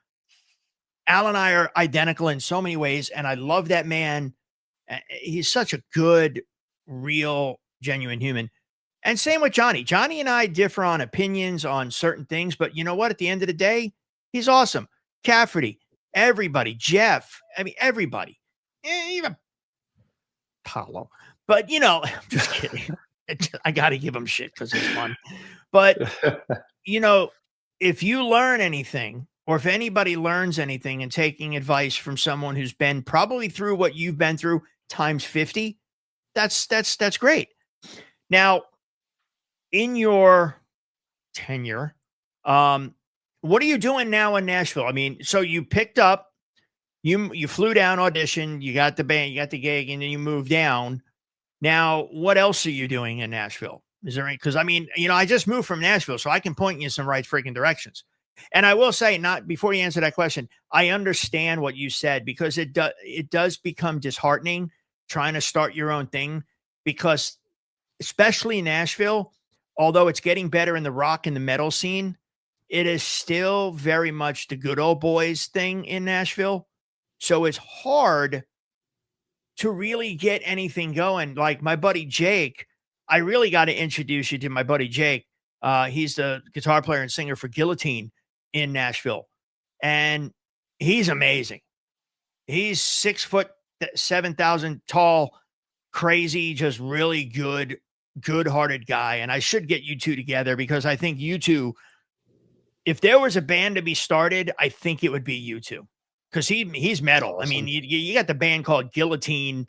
Al and I are identical in so many ways, and I love that man. He's such a good, real, genuine human. And same with Johnny. Johnny and I differ on opinions on certain things, but you know what? At the end of the day, he's awesome. Cafferty, everybody, Jeff, I mean, everybody, even Paulo. But, I'm just kidding. I got to give him shit because it's fun. But, if you learn anything, or if anybody learns anything and taking advice from someone who's been probably through what you've been through times 50, that's great. Now, in your tenure, what are you doing now in Nashville? I mean, so you picked up, you flew down, auditioned, you got the band, you got the gig, and then you moved down. Now, what else are you doing in Nashville? Is there any, because I mean, I just moved from Nashville, so I can point you in some right freaking directions. And I will say, not before you answer that question, I understand what you said, because it does become disheartening trying to start your own thing, because especially Nashville, although it's getting better in the rock and the metal scene, it is still very much the good old boys thing in Nashville. So it's hard to really get anything going. Like my buddy Jake, I really got to introduce you to my buddy Jake. He's the guitar player and singer for Guillotine in Nashville, and he's amazing. He's 6 foot 7,000 tall, crazy, just really good-hearted guy. And I should get you two together because I think you two, if there was a band to be started, I think it would be you two. Because he's metal. I mean, you got the band called Guillotine.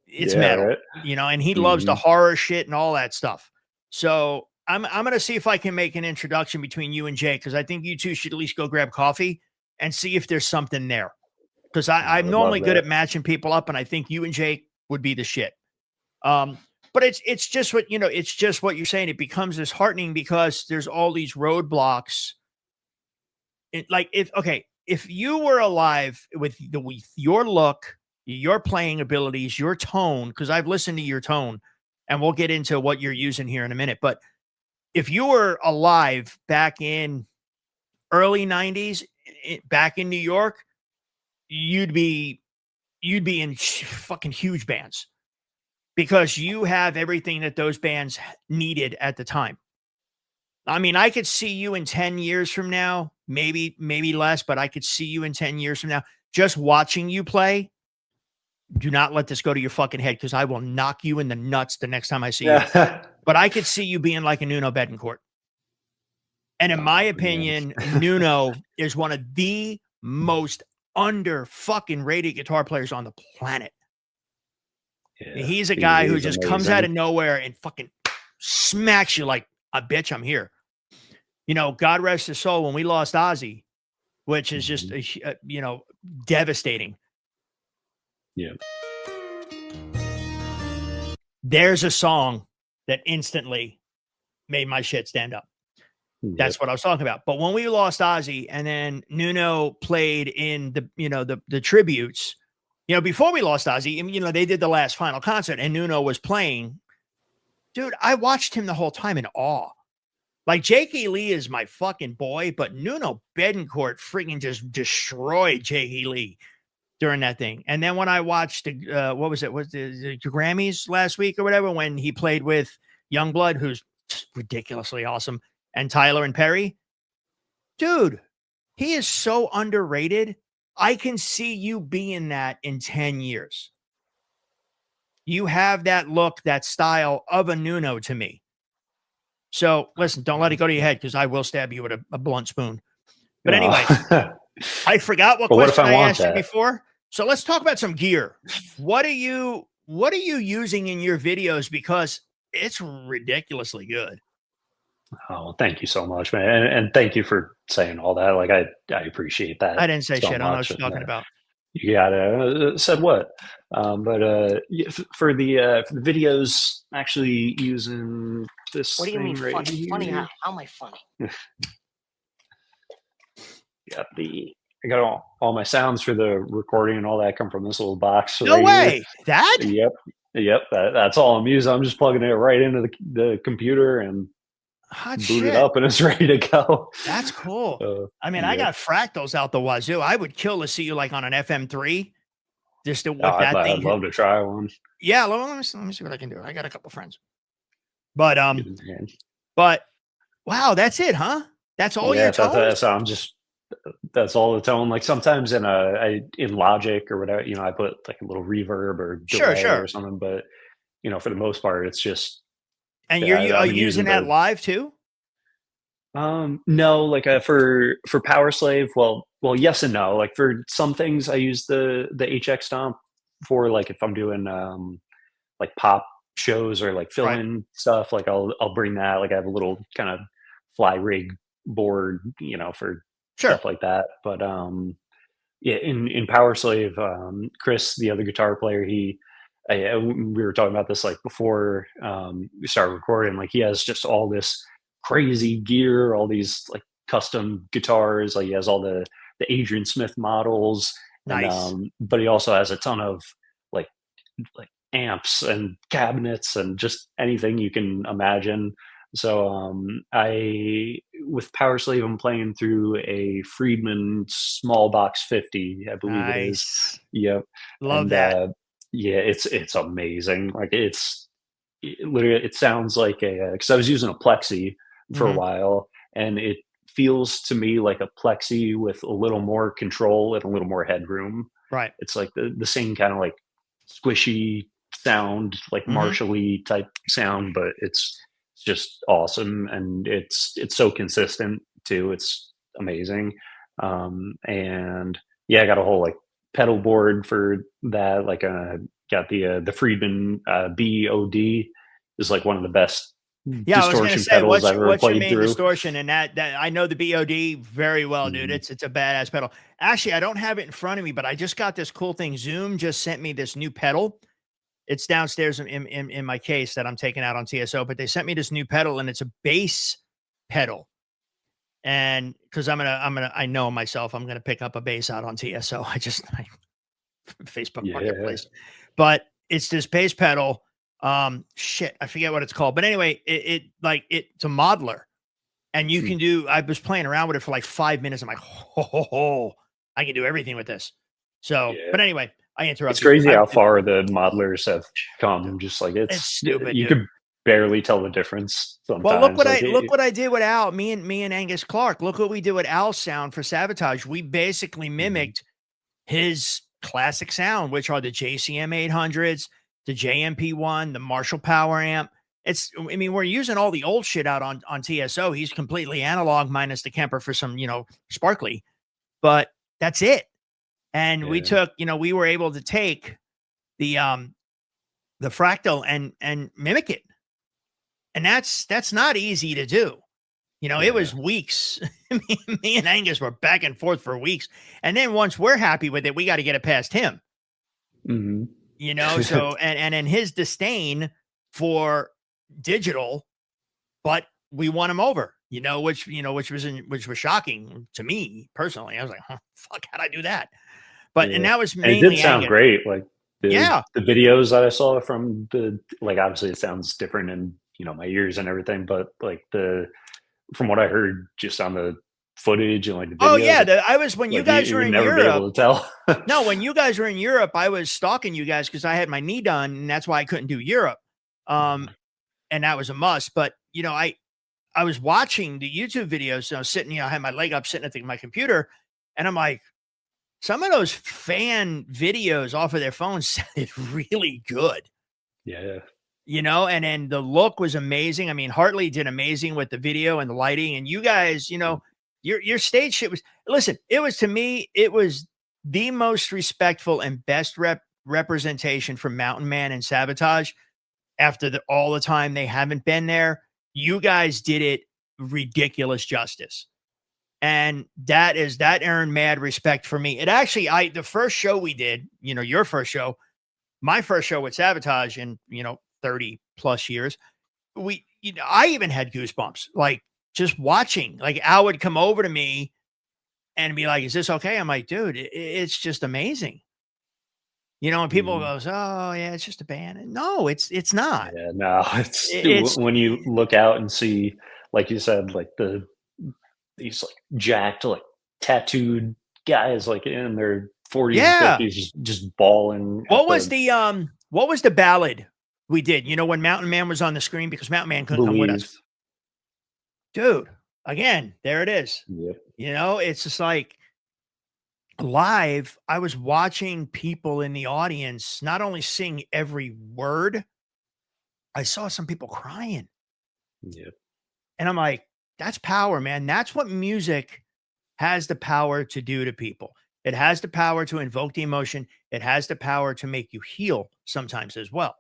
It's metal, right? and he loves the horror shit and all that stuff. So I'm gonna see if I can make an introduction between you and Jake, because I think you two should at least go grab coffee and see if there's something there. Because I'm normally good at matching people up, and I think you and Jake would be the shit. But it's just what it's just what you're saying. It becomes disheartening because there's all these roadblocks. If you were alive with your look, your playing abilities, your tone, because I've listened to your tone, and we'll get into what you're using here in a minute. But if you were alive back in early 90s, back in New York, you'd be in fucking huge bands because you have everything that those bands needed at the time. I mean, I could see you in 10 years from now, maybe less, but I could see you in 10 years from now just watching you play. Do not let this go to your fucking head, because I will knock you in the nuts the next time I see you. But I could see you being like a Nuno Betancourt. And in my opinion, Nuno is one of the most under fucking rated guitar players on the planet. Yeah, he's a guy who just comes out of nowhere and fucking smacks you like a bitch. I'm here. God rest his soul, when we lost Ozzy, which is just, devastating. Yeah. There's a song that instantly made my shit stand up. Yep. That's what I was talking about. But when we lost Ozzy and then Nuno played in the tributes, before we lost Ozzy, they did the last final concert and Nuno was playing. Dude, I watched him the whole time in awe. Like, J.K. Lee is my fucking boy, but Nuno Betancourt freaking just destroyed J.K. Lee during that thing. And then when I watched the Grammys last week or whatever, when he played with Youngblood, who's ridiculously awesome, and Tyler and Perry, dude, he is so underrated. I can see you being that in 10 years. You have that look, that style of a Nuno to me. So listen, don't let it go to your head, because I will stab you with a blunt spoon. But anyway, I forgot what question I asked you before. So let's talk about some gear. What are you using in your videos? Because it's ridiculously good. Oh, thank you so much, man. And thank you for saying all that. Like, I appreciate that. I didn't say shit. I don't know what you're talking about. You got it. Said what? For the videos, actually using this. What do you mean right funny? here. Funny how? How am I funny? I got all my sounds for the recording and all that come from this little box. No way. That? Yep. That's all I'm using. I'm just plugging it right into the computer and boot it up, and it's ready to go. That's cool. I got fractals out the wazoo. I would kill to see you like on an FM3. Just to what that thing. I'd love to try one. Yeah, let me see what I can do. I got a couple friends. But wow, that's it, huh? That's all your tones? So I'm just, that's all the tone. Like, sometimes in Logic or whatever, I put like a little reverb or delay or something. But for the most part, it's just. And are you using that live too? No, like for Power Slave. Well, yes and no. Like, for some things, I use the HX Stomp for, like, if I'm doing like pop shows or like fill-in stuff. Like, I'll bring that. Like, I have a little kind of fly rig board, for stuff like that. But in Power Slave, Chris, the other guitar player, we were talking about this like before we started recording. Like, he has just all this crazy gear, all these like custom guitars. Like, he has all the Adrian Smith models. Nice. And, but he also has a ton of like amps and cabinets and just anything you can imagine. So I with Power Slave, I'm playing through a Friedman Small Box 50, I believe it is. Nice. Yep. Love And that. yeah, it's amazing. Like literally it sounds like a because I was using a Plexi for a Mhm. while, and it feels to me like a Plexi with a little more control and a little more headroom. Right. It's like the same kind of like squishy sound, like Mhm. Marshall-y type sound, but it's just awesome, and it's so consistent too. It's amazing. And yeah, I got a whole like pedal board for that. Like got the Friedman BOD is like one of the best Yeah, I was gonna distortion say, pedals I've ever what's your played main through. distortion? And that I know the BOD very well, dude. Mhm. It's a badass pedal. Actually, I don't have it in front of me, but I just got this cool thing. Zoom just sent me this new pedal. It's downstairs in my case that I'm taking out on TSO, but they sent me this new pedal and it's a bass pedal. And because I know myself, I'm gonna pick up a bass out on TSO. Facebook Yeah. Marketplace. But it's this bass pedal. Shit, I forget what it's called. But anyway, it's a modeler. And you Mm. can do, I was playing around with it for like 5 minutes. I'm like, I can do everything with this. So, Yeah. but anyway, I It's interrupted you. crazy how far the modelers have Dude, come. Just like it's it's stupid, you dude. could barely tell the difference Well, sometimes. Like look what I did with Al. Me and Angus Clark. Look what we did with Al's sound for Sabotage. We basically Mhm. mimicked his classic sound, which are the JCM 800s, the JMP1, the Marshall Power Amp. I mean, we're using all the old shit out on TSO. He's completely analog minus the Kemper for some, sparkly, but that's it. And we Yeah. took, we were able to take the the fractal and mimic it. And that's not easy to do. It Yeah. was weeks. Me and Angus were back and forth for weeks. And then once we're happy with it, we got to get it past him. Mhm. So and in his disdain for digital, but we won him over, which was shocking to me personally. I was like, huh, fuck, how'd I do that? But and Yeah. that was And it did mainly sound Angus. great. Like Yeah. the videos that I saw from like obviously it sounds different in, my ears and everything, but like from what I heard just on the footage and like the Oh videos, yeah. I was when you like guys you were would in never be Europe. able to tell. No, when you guys were in Europe, I was stalking you guys because I had my knee done, and that's why I couldn't do Europe. Um, and that was a must. But I was watching the YouTube videos. So I was sitting, I had my leg up sitting at my computer, and I'm like, some of those fan videos off of their phones sounded really good, Yeah. and then the look was amazing. I mean, Hartley did amazing with the video and the lighting, and you guys, your stage shit was, listen, it was, to me, it was the most respectful and best representation for Mountain Man and Sabotage after all the time they haven't been there. You guys did it ridiculous justice. And that earned mad respect for me. It actually, the first show we did, your first show, my first show with Sabotage in, 30 plus years, I even had goosebumps, like just watching, like Al would come over to me and be like, is this okay? I'm like, dude, it's just amazing. And people Mhm. goes, oh yeah, it's just a band. And no, it's not. Yeah, no, It's when you look out and see, like you said, like these like jacked, like tattooed guys, like in their 40s and yeah. 50s, just balling at the What was the ballad we did? When Mountain Man was on the screen because Mountain Man couldn't come with us. Believe. Dude, again, there it is. Yep. It's just like live. I was watching people in the audience not only sing every word, I saw some people crying. Yep. And I'm like, that's power, man. That's what music has the power to do to people. It has the power to invoke the emotion. It has the power to make you heal sometimes as well.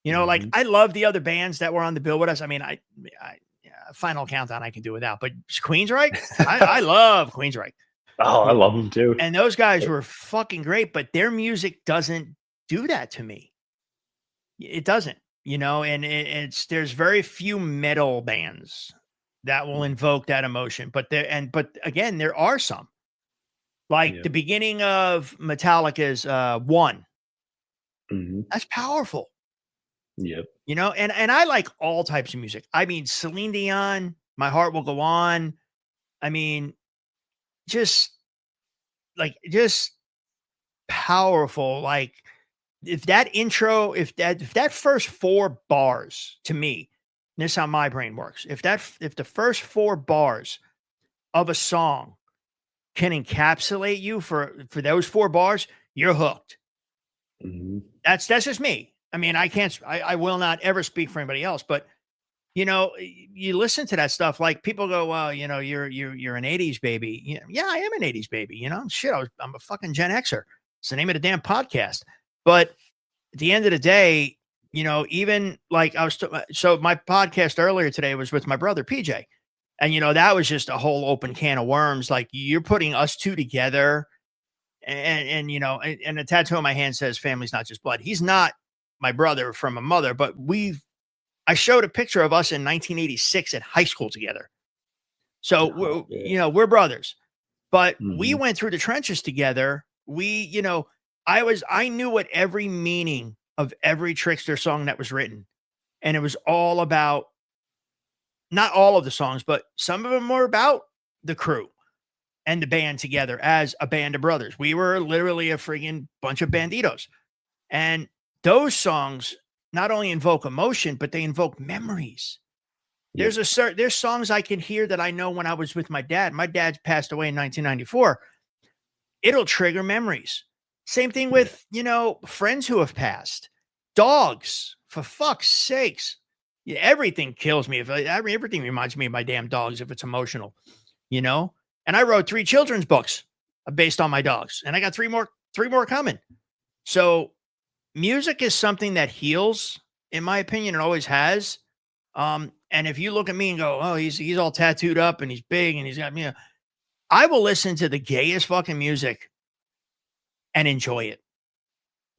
Like Mhm. I love the other bands that were on the bill with us. I mean, yeah, Final Countdown I can do without, but Queensryche, I love Queensryche. Oh, I You know, love them too. and those guys were fucking great, but their music doesn't do that to me. It doesn't, and there's very few metal bands that will invoke that emotion, but again, there are some. Like Yeah. the beginning of Metallica's One. Mhm. That's powerful. Yep. You know, and I like all types of music. I mean, Celine Dion, My Heart Will Go On. I mean, just just powerful. Like if that intro, if that first four bars to me, this is how my brain works. If the first four bars of a song can encapsulate you for those four bars, you're hooked. Mhm. That's just me. I mean, I will not ever speak for anybody else, but you know, you listen to that stuff, like people go, well, you know, you're an 80s baby. Yeah, I am an 80s baby. You know, shit, I'm a fucking Gen Xer. It's the name of the damn podcast. But at the end of the day, you know, even like so my podcast earlier today was with my brother PJ. And you know, that was just a whole open can of worms. Like you're putting us two together and you know, and the tattoo on my hand says family's not just blood. He's not my brother from a mother, but I showed a picture of us in 1986 at high school together. So you know, we're brothers, but we Mhm. went through the trenches together. You know, I knew what every meaning of every Trickster song that was written. And it was all about, not all of the songs, but some of them were about the crew and the band together as a band of brothers. We were literally a friggin' bunch of banditos. And those songs not only invoke emotion, but they invoke memories. Yep. There's songs I can hear that I know when I was with my dad. My dad passed away in 1994. It'll trigger memories. Same thing Yeah. with, you know, friends who have passed. Dogs, for fuck's sakes. Yeah, everything kills me. Everything reminds me of my damn dogs if it's emotional, you know? And I wrote 3 children's books based on my dogs, and I got 3 more coming. So, music is something that heals, in my opinion. It always has. And if you look at me and go, "Oh, he's all tattooed up and he's big and he's got me," I will listen to the gayest fucking music and enjoy it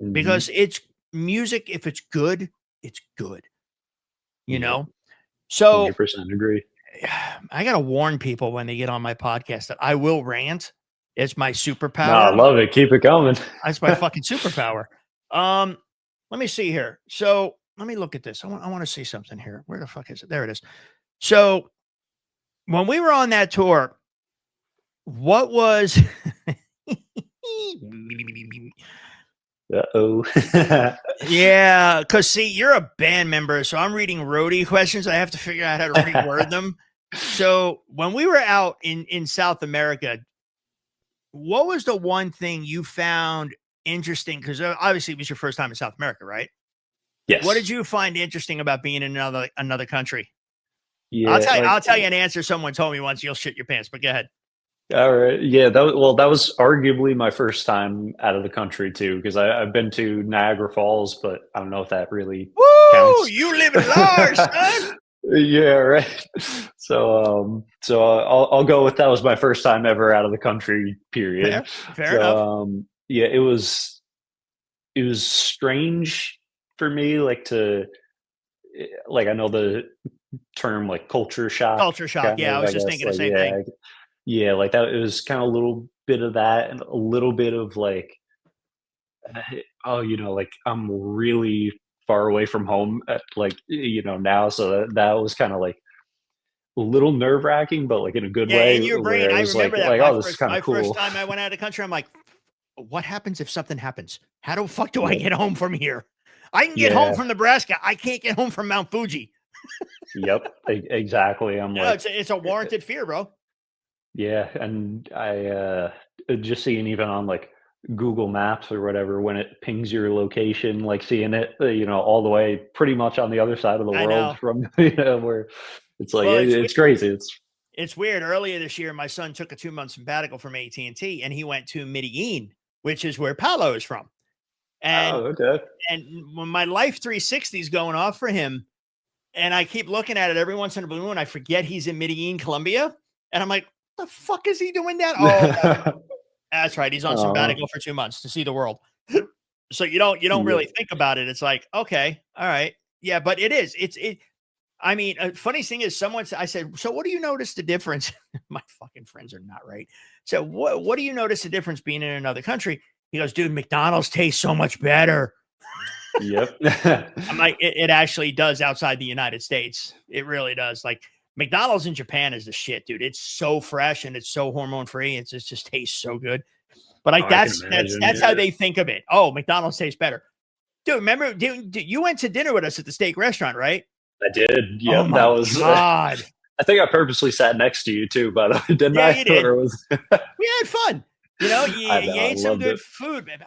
Mhm. because it's music. If it's good, it's good. You Yep. know. So 100% agree. I gotta warn people when they get on my podcast that I will rant. It's my No, I superpower. love it. Keep it coming. That's my fucking superpower. Um, let me see here. So let me look at this. I want to see something here. Where the fuck is it? There it is. So when we were on that tour, what was Uh-oh. yeah, because see, you're a band member, so I'm reading roadie questions. I have to figure out how to reword them. So when we were out in South America, what was the one thing you found interesting? Because obviously it was your first time in South America, right? What did Yes. you find interesting about being in another country? Yeah, like I'll tell you an answer someone told me once. You'll shit your pants, but go ahead. all right. Yeah, that was arguably my first time out of the country too, because I've been to Niagara Falls, but I don't know if that really Woo! counts. You living large, son. Yeah, right. So I'll go with that was my first time ever out of the country, period. Fair enough. Yeah, it was strange for me, like like I know the term like culture shock, Culture shock. kind Yeah, I of, was I just guess, thinking the like same thing. yeah, like that. It was kind of a little bit of that, and a little bit of like, oh, you know, like I'm really far away from home at like now, so that was kind of like a little nerve wracking, but like in a good Yeah, way, in your brain, where it I was remember that oh, this is kind of my first cool. time I went out of the country. I'm like, what happens if something happens? How the fuck do I Yep. get home from here? I can get home Yeah. from Nebraska. I can't get home from Mount Fuji. Yep. Exactly. I'm No, like, it's a warranted fear, bro. yeah, and just seeing even on like Google Maps or whatever when it pings your location, like seeing it, all the way pretty much on the other side of the I world know. from where it's like Well, it's crazy. it's weird. Earlier this year, my son took a 2 month sabbatical from AT&T, and he went to Medellin, which is where Paolo is from. And Oh, okay. when my Life 360 is going off for him, and I keep looking at it every once in a blue moon, I forget he's in Medellin, Colombia, and I'm like, "What the fuck is he doing that?" Oh, that's right. He's on uh, sabbatical for 2 months to see the world. So you don't yeah. really think about it. It's like, okay, all right, yeah, but it is. I mean, funny thing is, I said, so what do you notice the difference? My fucking friends are not right. So what do you notice the difference being in another country? He goes, dude, McDonald's tastes so much better. Yep. I'm like, it actually does outside the United States. It really does. Like McDonald's in Japan is the shit, dude. It's so fresh and it's so hormone free. It just tastes so good. But like Oh, I can that's imagine, how yeah. they think of it. Oh, McDonald's tastes better. Dude, remember you went to dinner with us at the steak restaurant, right? I did. Yep. Oh my That was. God. I think I purposely sat next to you too, by the way, didn't Yeah, I? you did. Or was We had fun. You know, you I know, I ate some loved good it. food, man.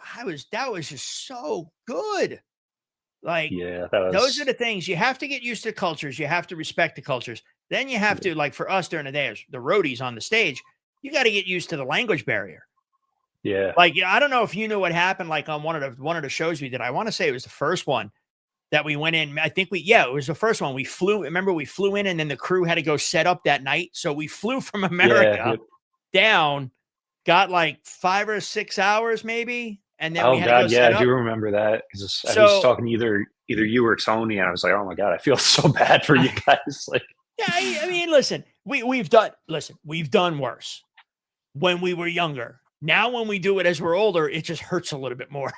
That was just so good. Like Yeah, that those are was. the things you have to get used to cultures. You have to respect the cultures. Then you have to, like for us during the day, as the roadies on the stage, you got to get used to the language barrier. Yeah. Like, I don't know if you knew what happened, like on one of the shows we did. I want to say it was the first one that we went in. I think it was the first one. We flew in and then the crew had to go set up that night. So we flew from America Yep. down, got like 5 or 6 hours maybe. And then we Oh had to go God, yeah, set I up. do remember that because I was So talking to either you or Tony, and I was like, "Oh my God, I feel so bad for you guys." Like, yeah, I mean, listen, we've done worse when we were younger. Now, when we do it as we're older, it just hurts a little bit more.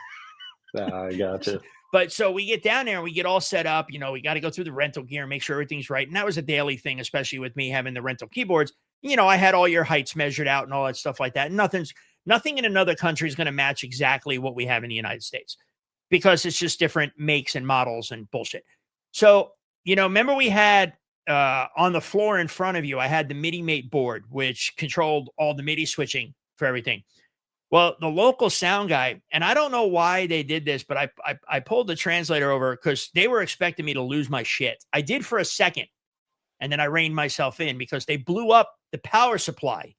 I gotcha. But so we get down there and we get all set up. You know, we got to go through the rental gear and make sure everything's right. And that was a daily thing, especially with me having the rental keyboards. You know, I had all your heights measured out and all that stuff like that. Nothing in another country is going to match exactly what we have in the United States because it's just different makes and models and bullshit. So, you know, remember we had on the floor in front of you, I had the MIDI mate board, which controlled all the MIDI switching for everything. Well, the local sound guy, and I don't know why they did this, but I pulled the translator over because they were expecting me to lose my shit. I did for a second, and then I reined myself in because they blew up the power supply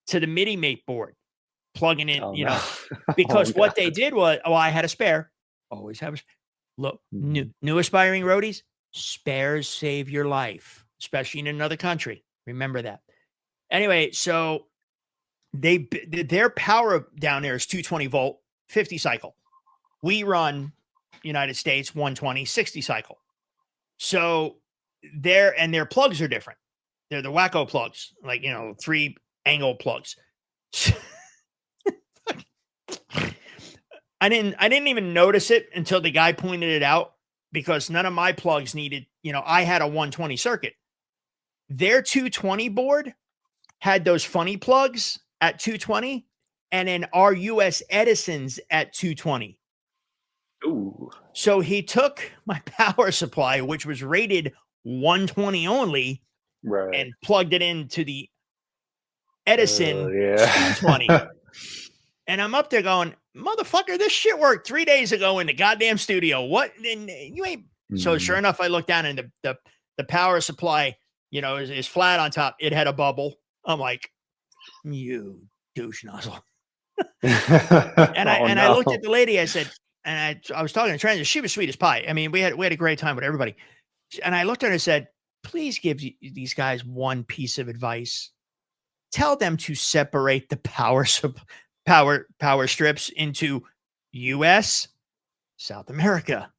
to the MIDI mate board, plugging in, Oh, you no. know, Oh, because what God. they did was, I had a spare. Always have a look. New aspiring roadies, spares save your life, especially in another country. Remember that. Anyway, so their power down there is 220 volt, 50 cycle. We run United States 120, 60 cycle. So their plugs are different. They're the wacko plugs, like, you know, 3 angle plugs. I didn't even notice it until the guy pointed it out because none of my plugs needed, you know, I had a 120 circuit. Their 220 board had those funny plugs at 220 and then our US Edison's at 220. Ooh. So he took my power supply, which was rated 120 only, Right. and plugged it into the Edison Yeah. 220. And I'm up there going, motherfucker, this shit worked 3 days ago in the goddamn studio. What? And you ain't. So sure enough, I look down and the power supply, you know, is flat on top. It had a bubble. I'm like, you douche nozzle. And I looked at the lady. I said, and I was talking to Trans. She was sweet as pie. I mean, we had a great time with everybody. And I looked at her and said, please give these guys one piece of advice. Tell them to separate the power strips into U.S., South America,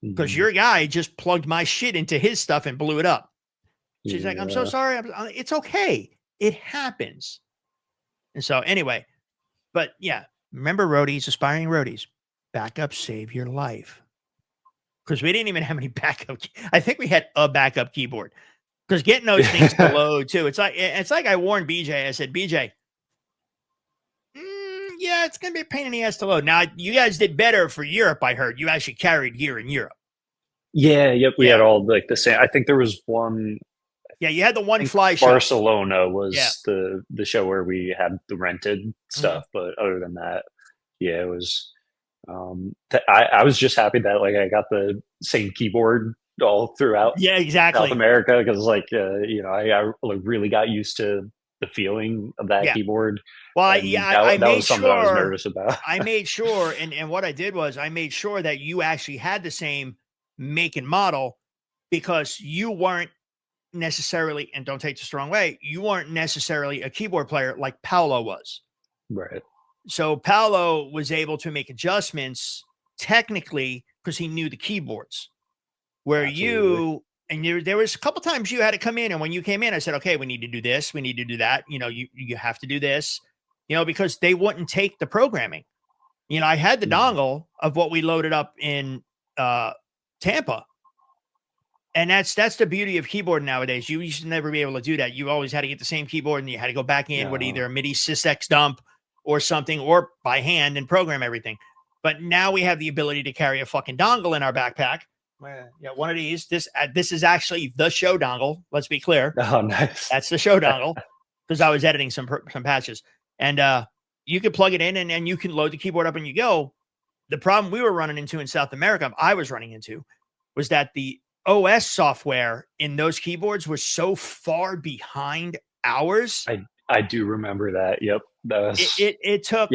because your guy just plugged my shit into his stuff and blew it up. She's like, I'm so sorry. It's okay. It happens. And so anyway, but yeah, remember roadies, aspiring roadies, backup save your life. Because we didn't even have any backup. I think we had a backup keyboard because getting those things to load too. It's like I warned BJ. I said, BJ, yeah, it's going to be a pain in the ass to load. Now, you guys did better for Europe, I heard. You actually carried gear in Europe. Yeah, yep. We had all like the same. I think there was one. Yeah, you had the one fly show. Barcelona was the show where we had the rented stuff, but other than that, yeah, it was. I was just happy that like I got the same keyboard all throughout. Yeah, exactly. South America because like you know I like really got used to the feeling of that keyboard. Well, I that made was something sure, I was nervous about. I made sure, and what I did was I made sure that you actually had the same make and model because you weren't necessarily, and don't take this the wrong way, you weren't necessarily a keyboard player like Paolo was. Right. So Paolo was able to make adjustments technically because he knew the keyboards. Where there was a couple times you had to come in, and when you came in, I said, okay, we need to do this, we need to do that. You know, you have to do this, you know, because they wouldn't take the programming. I had the Mhm. dongle of what we loaded up in Tampa. And that's the beauty of keyboard nowadays. You used to never be able to do that. You always had to get the same keyboard and you had to go back in with either a MIDI SysX dump or something, or by hand and program everything. But now we have the ability to carry a fucking dongle in our backpack. Yeah, one of these. This is actually the show dongle. Let's be clear. Oh, nice. That's the show dongle, because I was editing some patches, and you could plug it in and you can load the keyboard up and you go. The problem we were running into in South America, I was running into, was that the OS software in those keyboards was so far behind ours. I do remember that. Yep. That was It took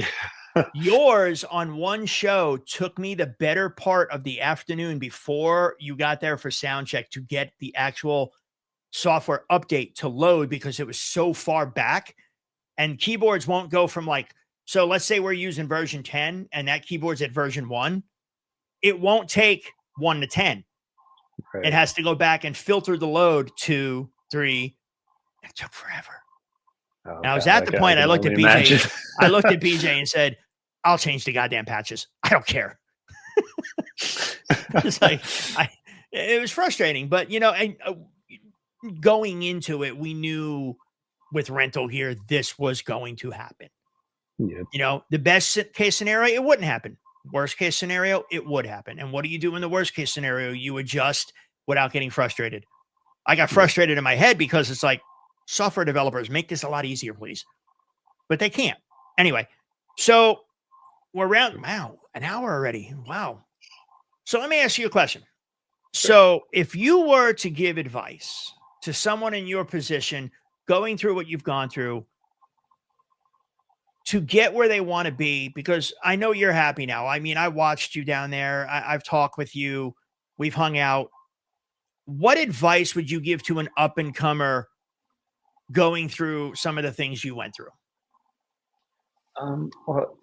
yours on one show took me the better part of the afternoon before you got there for sound check to get the actual software update to load, because it was so far back, and keyboards won't go from so let's say we're using version 10 and that keyboard's at version 1. It won't take 1 to 10. Right. It has to go back and filter the load 2, 3. It took forever. Oh, And I was at the point I looked at BJ. Imagine. I looked at BJ and said, I'll change the goddamn patches. I don't care. It's it was frustrating, but going into it, we knew with rental gear, this was going to happen. Yep. The best case scenario, it wouldn't happen. Worst case scenario, it would happen. And what do you do in the worst case scenario? You adjust without getting frustrated. I got frustrated in my head because it's like, software developers, make this a lot easier, please. But they can't. Anyway, so we're around, an hour already. Wow. So let me ask you a question. So if you were to give advice to someone in your position going through what you've gone through to get where they want to be, because I know you're happy now. I mean, I watched you down there. I've talked with you. We've hung out. What advice would you give to an up and comer going through some of the things you went through? Well,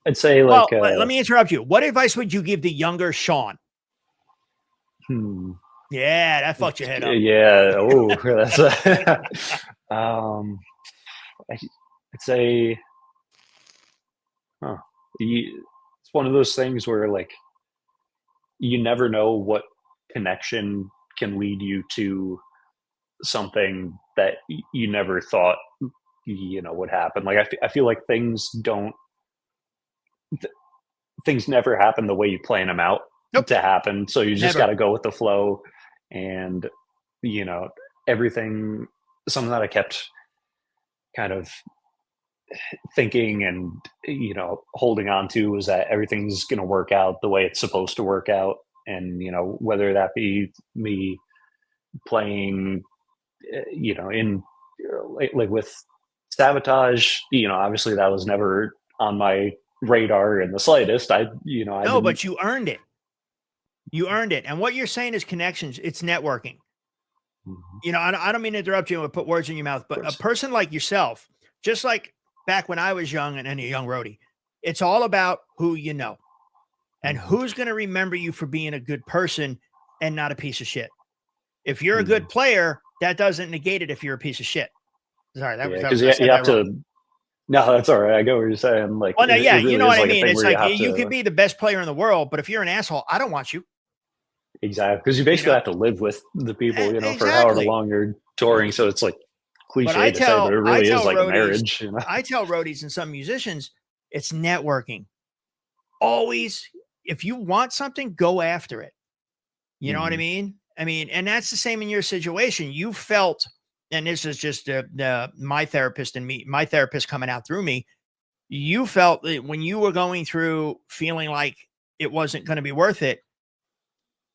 I'd say let me interrupt you. What advice would you give the younger Shawn? Yeah, that fucked your head up. Yeah. Oh, that's I'd say, it's one of those things where you never know what connection can lead you to something that you never thought would happen. I feel like things never happen the way you plan them out to happen, so you just got to go with the flow. And everything, something that I kept kind of thinking and holding on to was that everything's going to work out the way it's supposed to work out. And whether that be me playing in with Sabotage, obviously that was never on my radar in the slightest. No, but you earned it. You earned it. And what you're saying is connections. It's networking. Mm-hmm. I don't mean to interrupt you and put words in your mouth, but a person like yourself, just like back when I was young and a young roadie, it's all about who you know and who's going to remember you for being a good person and not a piece of shit. If you're a good player, that doesn't negate it if you're a piece of shit. Sorry, that was you have to. No, that's all right. I get what you're saying. Well, no, yeah, really you know what I mean. It's you could be the best player in the world, but if you're an asshole, I don't want you. Exactly, because you basically have to live with the people, exactly. for however long you're touring. So it's cliche to say, but it really is like roadies, marriage. I tell roadies and some musicians, it's networking. Always, if you want something, go after it. You know what I mean? And that's the same in your situation. You felt, and this is just my therapist and me, my therapist coming out through me. You felt that when you were going through feeling like it wasn't going to be worth it,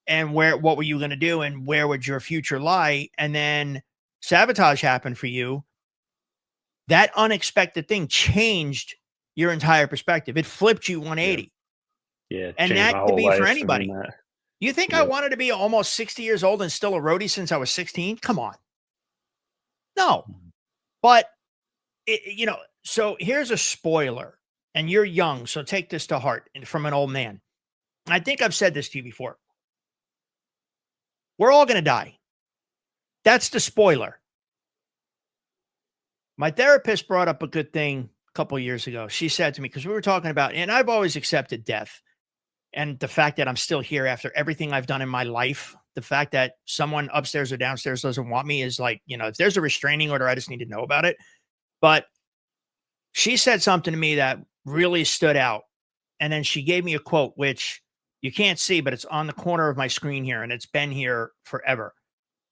and what were you going to do, and where would your future lie? And then Sabotage happened for you. That unexpected thing changed your entire perspective. It flipped you 180. Yeah. And that could be for anybody. You think I wanted to be almost 60 years old and still a roadie since I was 16? Come on. No. But, so here's a spoiler, and you're young, so take this to heart from an old man. I think I've said this to you before. We're all going to die. That's the spoiler. My therapist brought up a good thing couple of years ago. She said to me, because we were talking about, and I've always accepted death and the fact that I'm still here after everything I've done in my life. The fact that someone upstairs or downstairs doesn't want me is like, if there's a restraining order, I just need to know about it. But she said something to me that really stood out. And then she gave me a quote, which you can't see, but it's on the corner of my screen here. And it's been here forever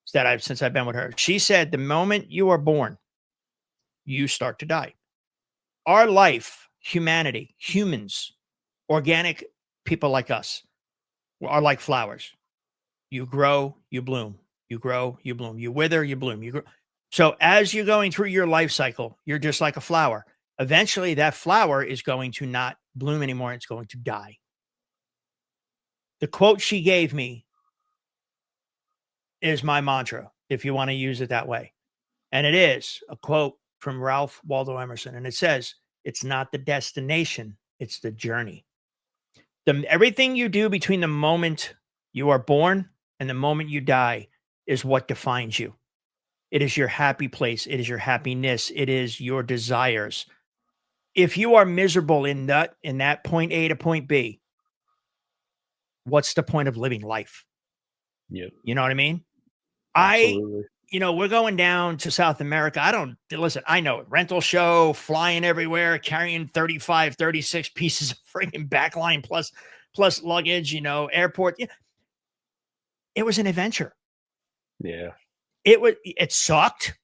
since I've been with her. She said, the moment you are born, you start to die. Our life, humanity, humans, organic people like us are like flowers. You grow, you bloom. You grow, you bloom. You wither, you bloom. You grow. So as you're going through your life cycle, you're just like a flower. Eventually, that flower is going to not bloom anymore. It's going to die. The quote she gave me is my mantra, if you want to use it that way. And it is a quote from Ralph Waldo Emerson. And it says, it's not the destination, it's the journey. Everything you do between the moment you are born and the moment you die is what defines you. It is your happy place. It is your happiness. It is your desires. If you are miserable in that point A to point B, what's the point of living life? Yep. You know what I mean? Absolutely. We're going down to South America. I know it. Rental show, flying everywhere, carrying 35, 36 pieces of freaking backline plus luggage, airport. It was an adventure. Yeah. It sucked.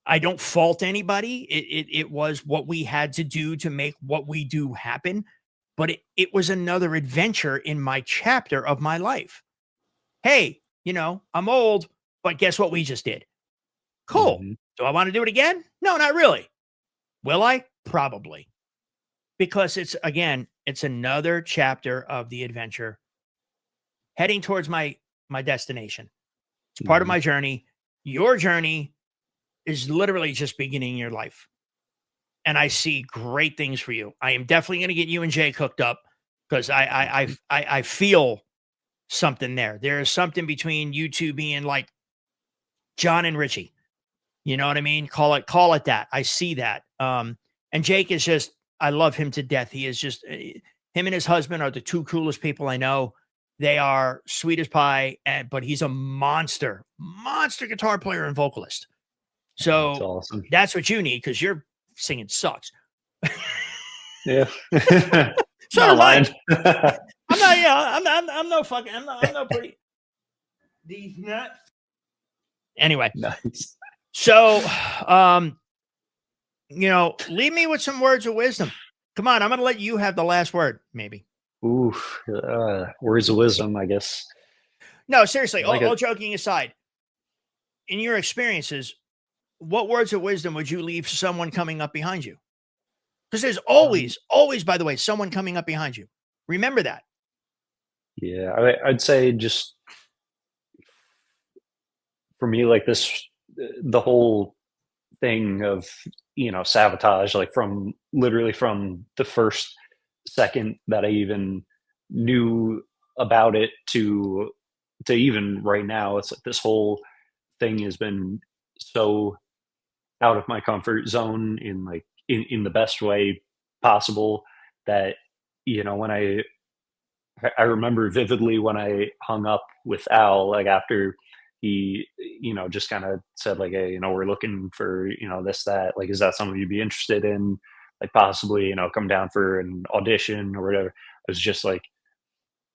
I don't fault anybody. It was what we had to do to make what we do happen. But it was another adventure in my chapter of my life. Hey, I'm old, but guess what we just did? Cool. Mm-hmm. Do I want to do it again? No, not really. Will I? Probably. Because it's another chapter of the adventure heading towards my destination. It's part of my journey. Your journey is literally just beginning your life. And I see great things for you. I am definitely going to get you and Jake hooked up because I feel something there. There is something between you two being like John and Richie. You know what I mean? Call it that. I see that. And Jake is just, I love him to death. He is just, him and his husband are the two coolest people I know. They are sweet as pie, but he's a monster guitar player and vocalist. So that's awesome. That's what you need because your singing sucks. Yeah. So not lying. I'm no pretty. These nuts. Anyway. Nice. So, leave me with some words of wisdom. Come on, I'm going to let you have the last word, maybe. Ooh, words of wisdom, I guess. No, seriously, Like all joking aside, in your experiences, what words of wisdom would you leave to someone coming up behind you? Because there's always, by the way, someone coming up behind you. Remember that. Yeah, I'd say just for me, like the whole thing of, sabotage, like literally from the first second that I even knew about it to even right now, it's like this whole thing has been so out of my comfort zone in the best way possible that, when I remember vividly when I hung up with Al, like after he, just kind of said like, hey, we're looking for, this, that, like, is that something you'd be interested in? Like possibly, come down for an audition or whatever. I was just like,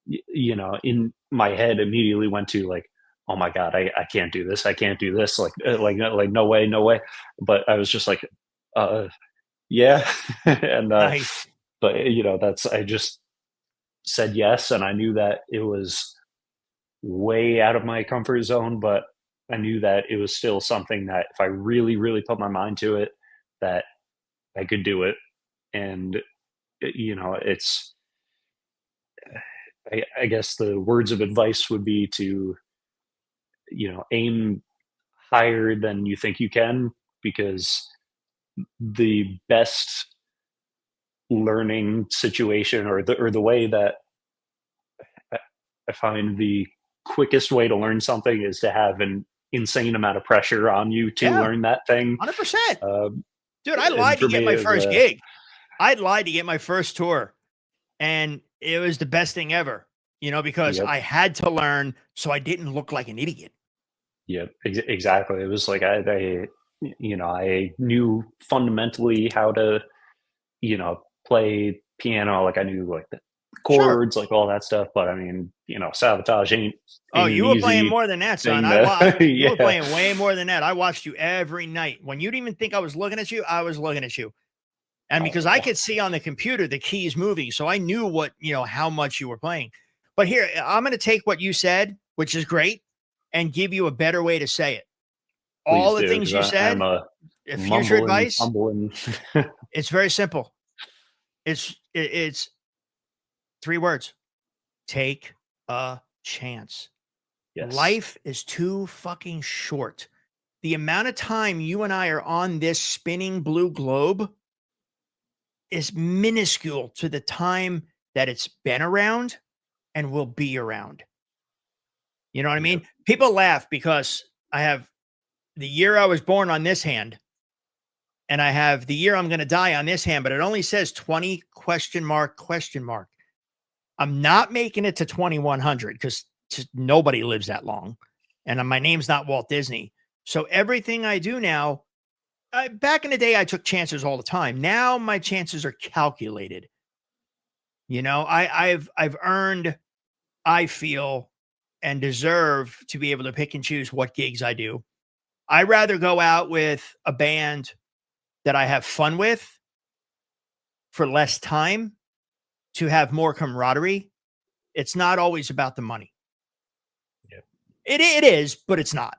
in my head immediately went to like, oh my God, I can't do this. I can't do this. Like no way, no way. But I was just like, yeah. And, Nice. but I just said yes. And I knew that it was way out of my comfort zone, but I knew that it was still something that if I really, really put my mind to it, that I could do it. And, it's, I guess the words of advice would be to, aim higher than you think you can, because the best learning situation or the way that I find the quickest way to learn something is to have an insane amount of pressure on you to learn that thing. 100%. Dude, I And lied to for get me, my it was, first gig. I'd lied to get my first tour, and it was the best thing ever, because Yep. I had to learn so I didn't look like an idiot. Yep, exactly. It was like I knew fundamentally how to, play piano. Like I knew like the Sure. chords, like all that stuff. But I mean, sabotage Oh, ain't an you were playing easy more than that, son. thing to, You were yeah. playing way more than that. I watched you every night. When you didn't even think I was looking at you, I was looking at you. And because I Oh, could see on the computer the keys moving, so I knew how much you were playing. But here, I'm going to take what you said, which is great, and give you a better way to say it. All please the do, things because you I'm said, a if here's your mumbling, advice, fumbling. it's very simple. It's 3 words. Take a chance. Yes. Life is too fucking short. The amount of time you and I are on this spinning blue globe is minuscule to the time that it's been around and will be around. You know what I Yep. mean? People laugh because I have the year I was born on this hand and I have the year I'm going to die on this hand, but it only says 20 question mark question mark. I'm not making it to 2100 because nobody lives that long. And my name's not Walt Disney. So everything I do now, back in the day, I took chances all the time. Now my chances are calculated. I've earned, I feel, and deserve to be able to pick and choose what gigs I do. I rather go out with a band that I have fun with for less time to have more camaraderie. It's not always about the money. Yep. It is, but it's not.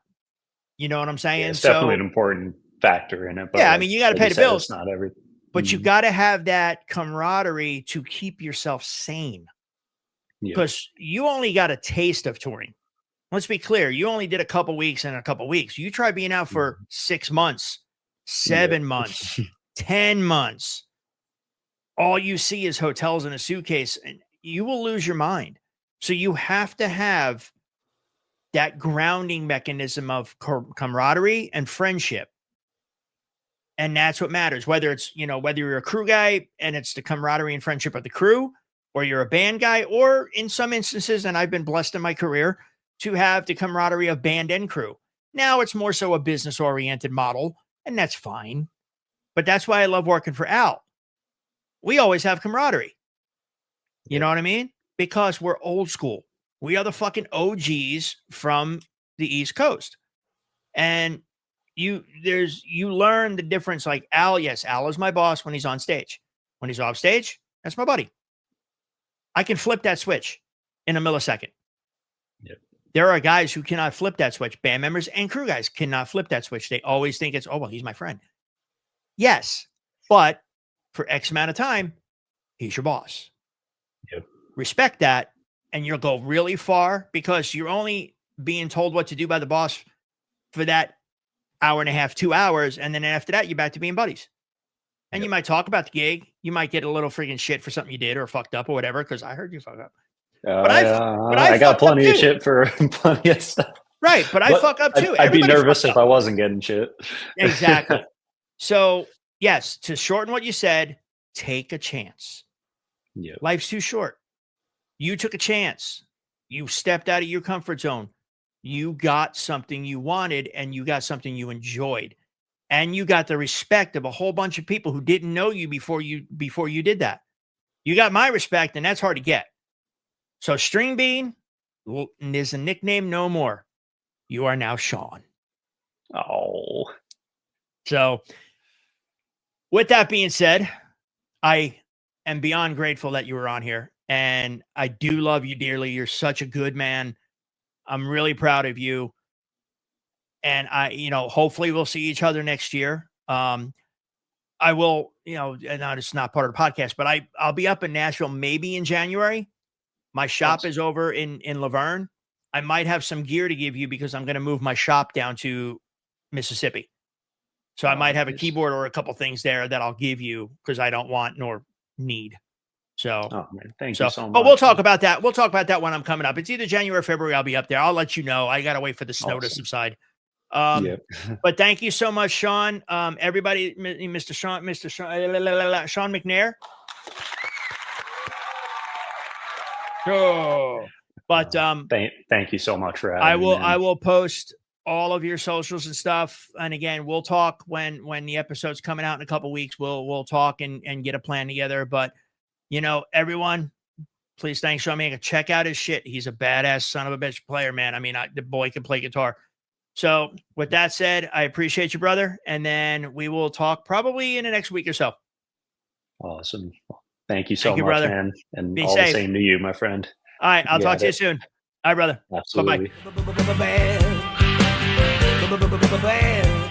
You know what I'm Yeah, saying? it's definitely So an important factor in it. But yeah, I mean, you got to like pay you the said, bills, it's not everything. but you got to have that camaraderie to keep yourself sane Yep. because you only got a taste of touring. Let's be clear. You only did a couple weeks and a couple weeks. You try being out for 6 months, 7 months, 10 months. All you see is hotels and a suitcase, and you will lose your mind. So you have to have that grounding mechanism of camaraderie and friendship. And that's what matters. Whether it's, whether you're a crew guy and it's the camaraderie and friendship of the crew, or you're a band guy, or in some instances, and I've been blessed in my career to have the camaraderie of band and crew. Now it's more so a business oriented model, and that's fine. But that's why I love working for Al. We always have camaraderie. You know what I mean? Because we're old school. We are the fucking OGs from the East Coast. And you learn the difference. Like Al, yes, Al is my boss when he's on stage. When he's off stage, that's my buddy. I can flip that switch in a millisecond. Yep. There are guys who cannot flip that switch. Band members and crew guys cannot flip that switch. They always think it's, oh, well, he's my friend. Yes, but for X amount of time, he's your boss. Yep. Respect that, and you'll go really far because you're only being told what to do by the boss for that hour and a half, 2 hours. And then after that, you're back to being buddies. And you might talk about the gig. You might get a little freaking shit for something you did or fucked up or whatever, because I heard you fuck up. But I got fucked up plenty of too. shit for plenty of stuff. Right, but I fuck up too. I'd be Everybody nervous fucks if up. I wasn't getting shit. Exactly. So, yes, to shorten what you said, take a chance. Yep. Life's too short. You took a chance. You stepped out of your comfort zone. You got something you wanted, and you got something you enjoyed. And you got the respect of a whole bunch of people who didn't know you before you did that. You got my respect, and that's hard to get. So String Bean is a nickname no more. You are now Shawn. Oh. So with that being said, I am beyond grateful that you were on here. And I do love you dearly. You're such a good man. I'm really proud of you. And hopefully we'll see each other next year. I will, and it's not part of the podcast, but I'll be up in Nashville maybe in January. My shop is over in Laverne. I might have some gear to give you because I'm going to move my shop down to Mississippi. So I might have a keyboard or a couple things there that I'll give you because I don't want nor need. So, thank you so much. But we'll talk about that. We'll talk about that when I'm coming up. It's either January or February. I'll be up there. I'll let you know. I got to wait for the snow to subside. Yeah. But thank you so much, Shawn. Everybody, Mr. Shawn Shawn McNair. Oh, but Thank you so much for having me, man. I will post all of your socials and stuff. And again, we'll talk when the episode's coming out in a couple weeks. We'll talk and get a plan together. But everyone, please thank Shawn McNair. Check out his shit. He's a badass son of a bitch player, man. I mean, the boy can play guitar. So with that said, I appreciate you, brother. And then we will talk probably in the next week or so. Awesome. Thank you so much, brother. man. And Be all safe. the same to you, my friend. All right. I'll talk to you it. soon. All right, brother. Absolutely. Bye-bye. Bad.